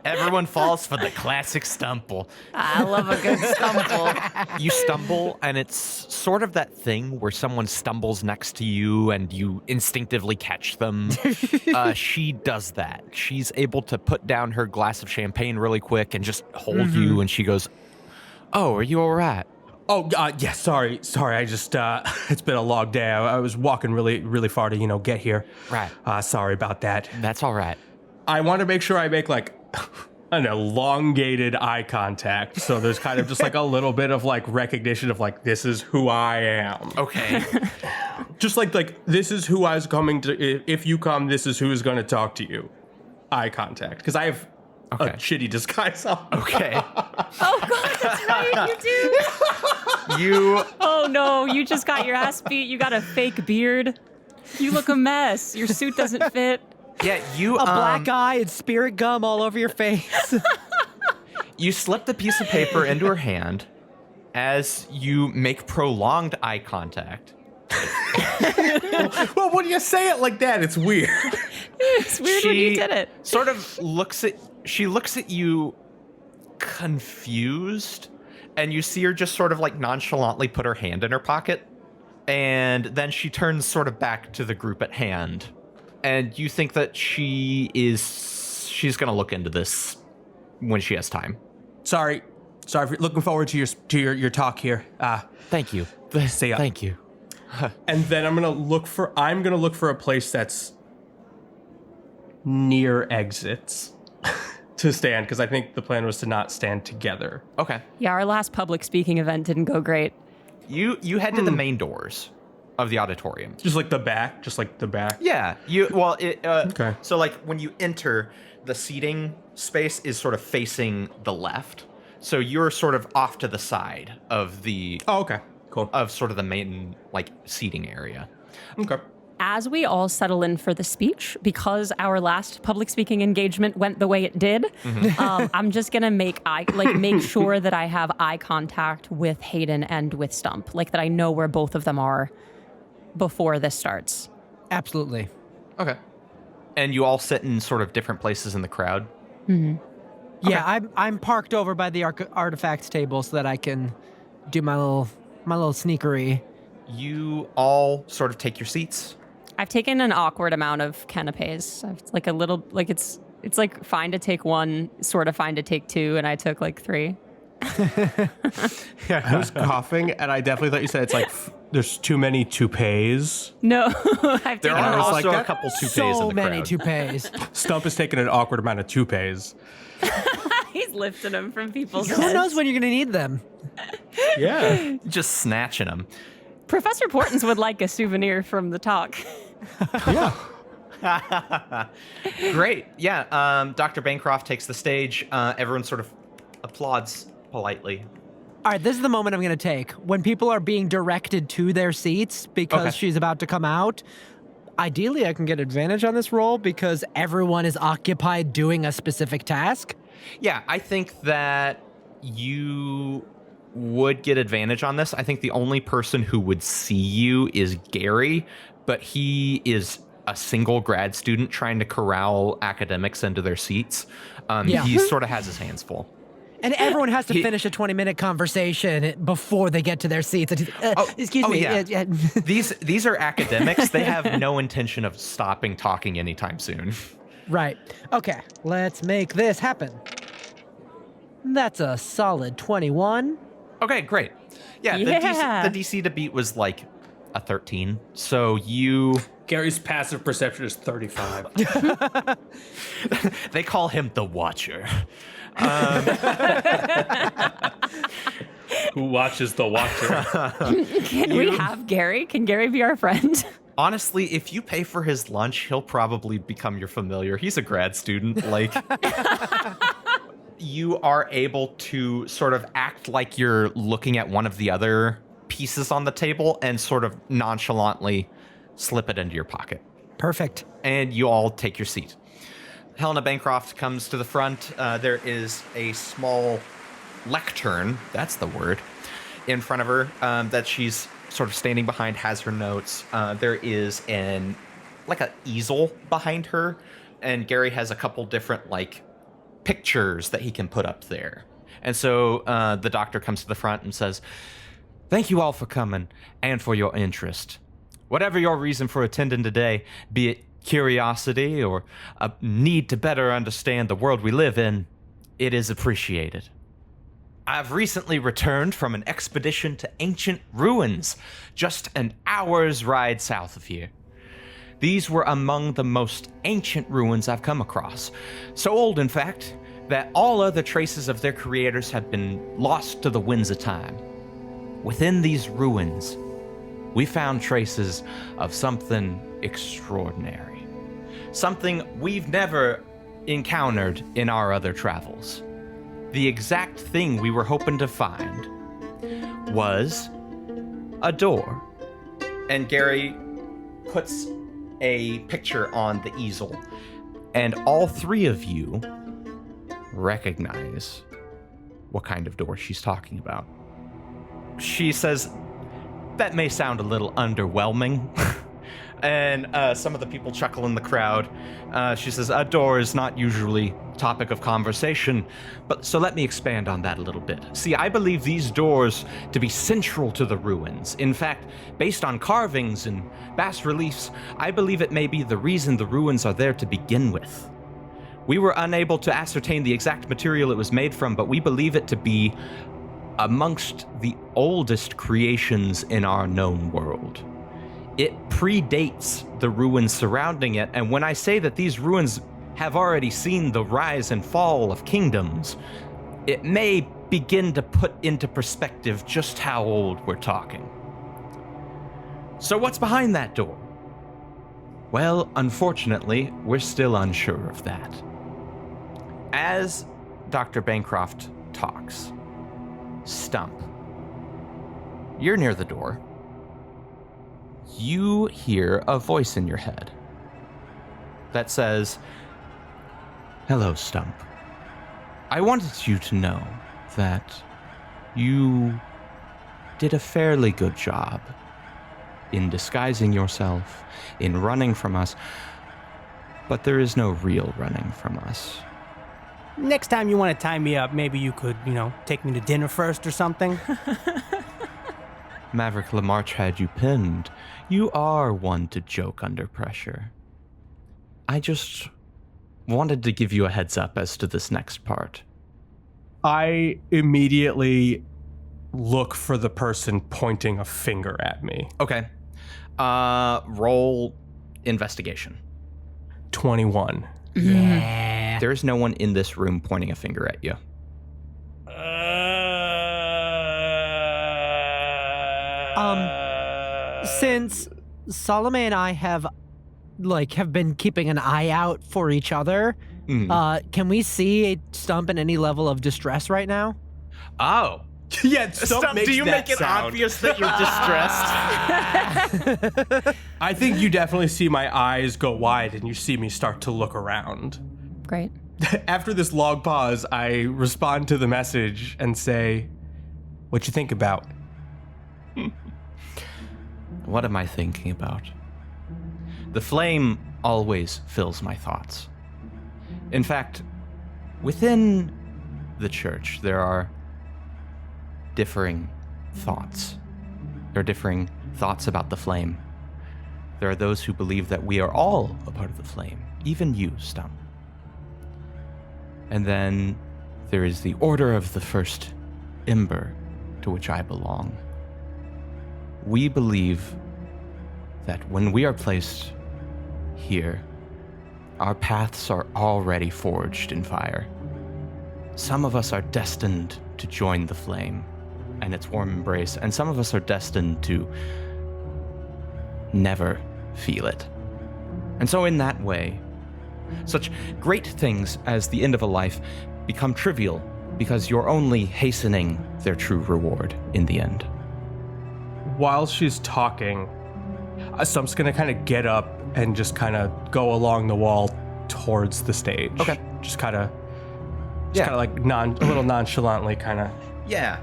everyone falls for the classic stumble. I love a good stumble. You stumble, and it's sort of that thing where someone stumbles next to you and you instinctively catch them. She does that. She's able to put down her glass of champagne really quick and just hold you, and she goes, "Oh, are you all right?" Oh, yeah, sorry. I just, it's been a long day. I was walking really, really far to, get here. Right. Sorry about that. That's all right. I want to make sure I make, an elongated eye contact. So there's kind of just, a little bit of, recognition of, this is who I am. Okay. Just like, this is who I was coming to. If you come, this is who is going to talk to you. Eye contact. Because I have a shitty disguise on. Okay. Oh, God, that's right. You do. You... Oh, no. You just got your ass beat. You got a fake beard. You look a mess. Your suit doesn't fit. Yeah, you... A black eye and spirit gum all over your face. You slip the piece of paper into her hand as you make prolonged eye contact. Well, when you say it like that, it's weird. It's weird when you did it. Sort of looks at you confused, and you see her just sort of nonchalantly put her hand in her pocket, and then she turns sort of back to the group at hand, and you think that she's gonna look into this when she has time. Sorry. Looking forward to your talk here. Thank you. See ya. Thank you. And then I'm gonna look for a place that's near exits to stand, because I think the plan was to not stand together. Okay. Yeah, our last public speaking event didn't go great. You head to the main doors. of the auditorium. Just like the back. Yeah. Okay. So like when you enter, the seating space is sort of facing the left. So you're sort of off to the side of the Oh, okay. Cool. of sort of the main like seating area. Okay. As we all settle in for the speech, because our last public speaking engagement went the way it did, I'm just gonna make sure that I have eye contact with Hayden and with Stuhmp, like that I know where both of them are before this starts. Absolutely. Okay. And you all sit in sort of different places in the crowd. Yeah, I'm parked over by the artifacts table so that I can do my little sneakery. You all sort of take your seats. I've taken an awkward amount of canapes. I've like a little, like it's like fine to take one, sort of fine to take two, and I took like 3. I was coughing, and I definitely thought you said it's like there's too many toupees. No, I've There taken are was also like a that. couple toupees So in the many crowd. toupees. Stuhmp is taking an awkward amount of toupees. He's lifting them from people's Who heads. knows when you're going to need them? Yeah. Just snatching them. Professor Portons would like a souvenir from the talk. Yeah. Great. Yeah. Dr. Bancroft takes the stage. Everyone sort of applauds politely. All right, this is the moment I'm going to take. When people are being directed to their seats because Okay. she's about to come out, ideally I can get advantage on this roll because everyone is occupied doing a specific task. Yeah, I think that you would get advantage on this. I think the only person who would see you is Gary, but he is a single grad student trying to corral academics into their seats. Yeah. He sort of has his hands full. And everyone has to finish a 20-minute conversation before they get to their seats. Excuse me. Yeah. These are academics. They have no intention of stopping talking anytime soon. Right. Okay, let's make this happen. That's a solid 21. Okay, great. Yeah, Yeah. The DC to beat was like a 13. So you... Gary's passive perception is 35. They call him the Watcher. Who watches the Watcher? Can we have Gary? Can Gary be our friend? Honestly, if you pay for his lunch, he'll probably become your familiar. He's a grad student. Like, you are able to sort of act like you're looking at one of the other pieces on the table and sort of nonchalantly slip it into your pocket. Perfect. And you all take your seat. Helena Bancroft comes to the front. There is a small lectern, that's the word, in front of her that she's sort of standing behind, has her notes. There is an easel behind her, and Gary has a couple different pictures that he can put up there. And so the doctor comes to the front and says, "Thank you all for coming and for your interest. Whatever your reason for attending today, be it curiosity or a need to better understand the world we live in, it is appreciated. I've recently returned from an expedition to ancient ruins, just an hour's ride south of here. These were among the most ancient ruins I've come across, so old, in fact, that all other traces of their creators have been lost to the winds of time. Within these ruins, we found traces of something extraordinary. Something we've never encountered in our other travels. The exact thing we were hoping to find was a door." And Gary puts a picture on the easel, and all three of you recognize what kind of door she's talking about. She says, "That may sound a little underwhelming." And some of the people chuckle in the crowd. She says, "A door is not usually topic of conversation, but so let me expand on that a little bit. See, I believe these doors to be central to the ruins. In fact, based on carvings and bas-reliefs, I believe it may be the reason the ruins are there to begin with. We were unable to ascertain the exact material it was made from, but we believe it to be amongst the oldest creations in our known world. It predates the ruins surrounding it, and when I say that these ruins have already seen the rise and fall of kingdoms, it may begin to put into perspective just how old we're talking. So what's behind that door? Well, unfortunately, we're still unsure of that. As Dr. Bancroft talks, Stuhmp, you're near the door. You hear a voice in your head that says, "Hello, Stuhmp. I wanted you to know that you did a fairly good job in disguising yourself, in running from us, but there is no real running from us. Next time you want to tie me up, maybe you could, take me to dinner first or something. Maverick Lamarche had you pinned. You are one to joke under pressure. I just wanted to give you a heads up as to this next part." I immediately look for the person pointing a finger at me. Okay. Roll investigation. 21. Yeah. There's no one in this room pointing a finger at you. Since Salome and I have been keeping an eye out for each other, can we see Stuhmp in any level of distress right now? Oh. Yeah, Stuhmp do you make it obvious that you're distressed? I think you definitely see my eyes go wide and you see me start to look around. Great. After this long pause, I respond to the message and say, "What you think about?" What am I thinking about? The flame always fills my thoughts. In fact, within the church, there are differing thoughts. There are differing thoughts about the flame. There are those who believe that we are all a part of the flame, even you, Stuhmp. And then there is the Order of the First Ember, to which I belong. We believe that when we are placed here, our paths are already forged in fire. Some of us are destined to join the flame and its warm embrace, and some of us are destined to never feel it. And so in that way, such great things as the end of a life become trivial because you're only hastening their true reward in the end. While she's talking, Stump's gonna kind of get up and just kind of go along the wall towards the stage. Okay. Just kind of like a little nonchalantly kind of. Yeah.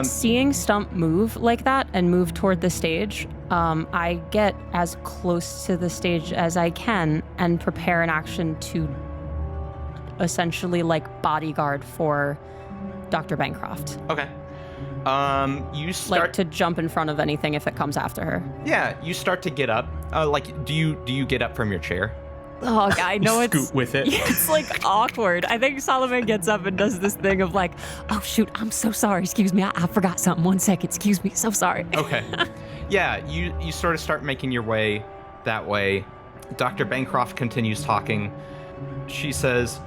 Seeing Stuhmp move like that and move toward the stage, I get as close to the stage as I can and prepare an action to essentially bodyguard for Dr. Bancroft. Okay. You start to jump in front of anything if it comes after her. Yeah, you start to get up. Do you get up from your chair? Oh, I know it's scoot with it. It's awkward. I think Solomon gets up and does this thing of oh shoot, I'm so sorry. Excuse me, I forgot something. 1 second. Excuse me, so sorry. Okay. Yeah, you sort of start making your way that way. Dr. Bancroft continues talking. She says,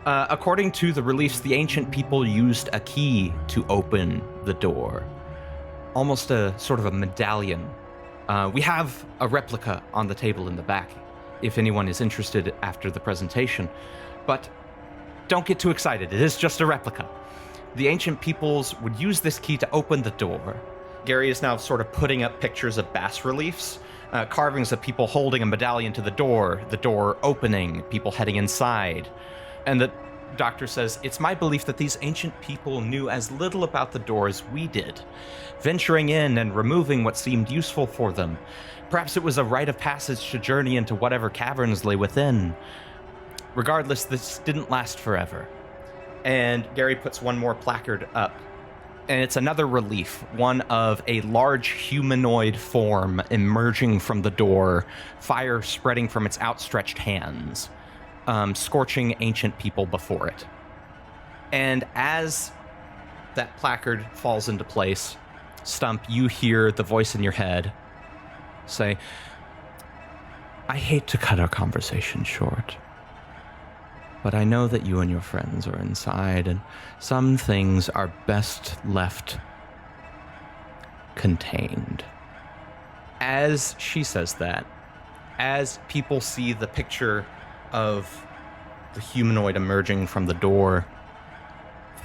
according to the reliefs, the ancient people used a key to open the door. Almost a sort of a medallion. We have a replica on the table in the back, if anyone is interested after the presentation. But don't get too excited, it is just a replica. The ancient peoples would use this key to open the door. Gary is now sort of putting up pictures of bas-reliefs, carvings of people holding a medallion to the door opening, people heading inside. And the doctor says, "It's my belief that these ancient people knew as little about the door as we did, venturing in and removing what seemed useful for them. Perhaps it was a rite of passage to journey into whatever caverns lay within. Regardless, this didn't last forever." And Gary puts one more placard up, and it's another relief, one of a large humanoid form emerging from the door, fire spreading from its outstretched hands, scorching ancient people before it. And as that placard falls into place, Stuhmp, you hear the voice in your head say, "I hate to cut our conversation short, but I know that you and your friends are inside, and some things are best left contained." as she says that, as people see the picture of the humanoid emerging from the door,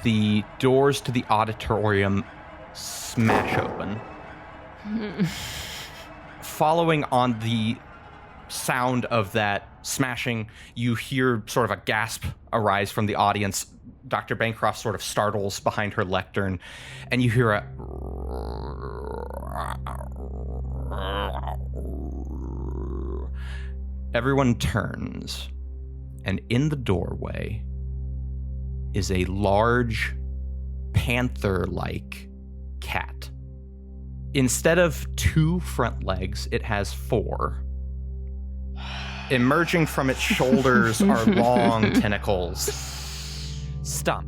the doors to the auditorium smash open. Following on the sound of that smashing, you hear sort of a gasp arise from the audience. Dr. Bancroft sort of startles behind her lectern, and you hear a... Everyone turns, and in the doorway is a large, panther-like cat. Instead of 2 front legs, it has 4. Emerging from its shoulders are long tentacles. Stuhmp,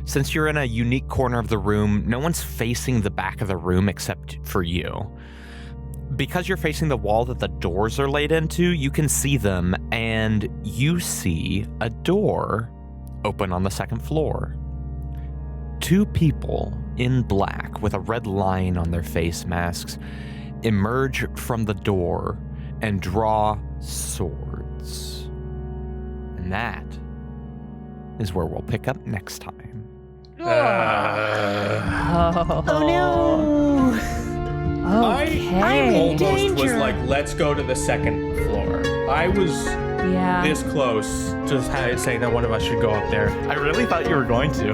since you're in a unique corner of the room, no one's facing the back of the room except for you. Because you're facing the wall that the doors are laid into, you can see them, and you see a door open on the 2nd floor. 2 people in black with a red line on their face masks emerge from the door and draw swords. And that is where we'll pick up next time. Oh no! Okay. Almost was like, let's go to the 2nd floor. I was this close to saying that one of us should go up there. I really thought you were going to.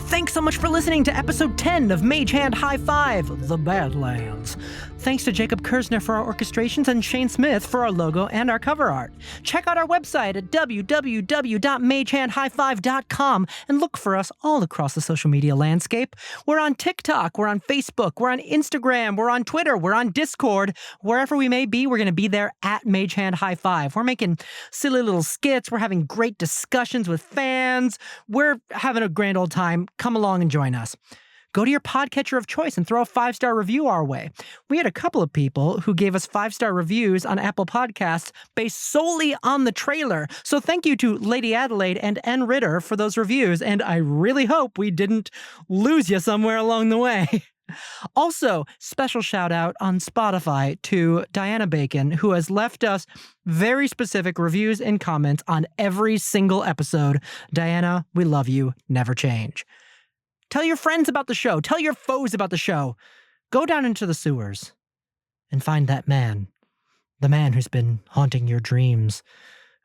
Thanks so much for listening to episode 10 of Mage Hand High Five, The Badlands. Thanks to Jacob Kersner for our orchestrations and Shane Smith for our logo and our cover art. Check out our website at www.magehandhighfive.com and look for us all across the social media landscape. We're on TikTok, we're on Facebook, we're on Instagram, we're on Twitter, we're on Discord. Wherever we may be, we're going to be there at Mage Hand High Five. We're making silly little skits. We're having great discussions with fans. We're having a grand old time. Come along and join us. Go to your podcatcher of choice and throw a 5-star review our way. We had a couple of people who gave us 5-star reviews on Apple Podcasts based solely on the trailer. So thank you to Lady Adelaide and N. Ritter for those reviews, and I really hope we didn't lose you somewhere along the way. Also, special shout out on Spotify to Diana Bacon, who has left us very specific reviews and comments on every single episode. Diana, we love you. Never change. Tell your friends about the show. Tell your foes about the show. Go down into the sewers and find that man. The man who's been haunting your dreams,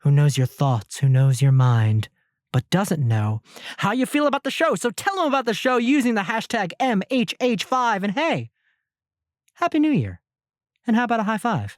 who knows your thoughts, who knows your mind, but doesn't know how you feel about the show. So tell him about the show using the hashtag MHH5. And hey, Happy New Year. And how about a high five?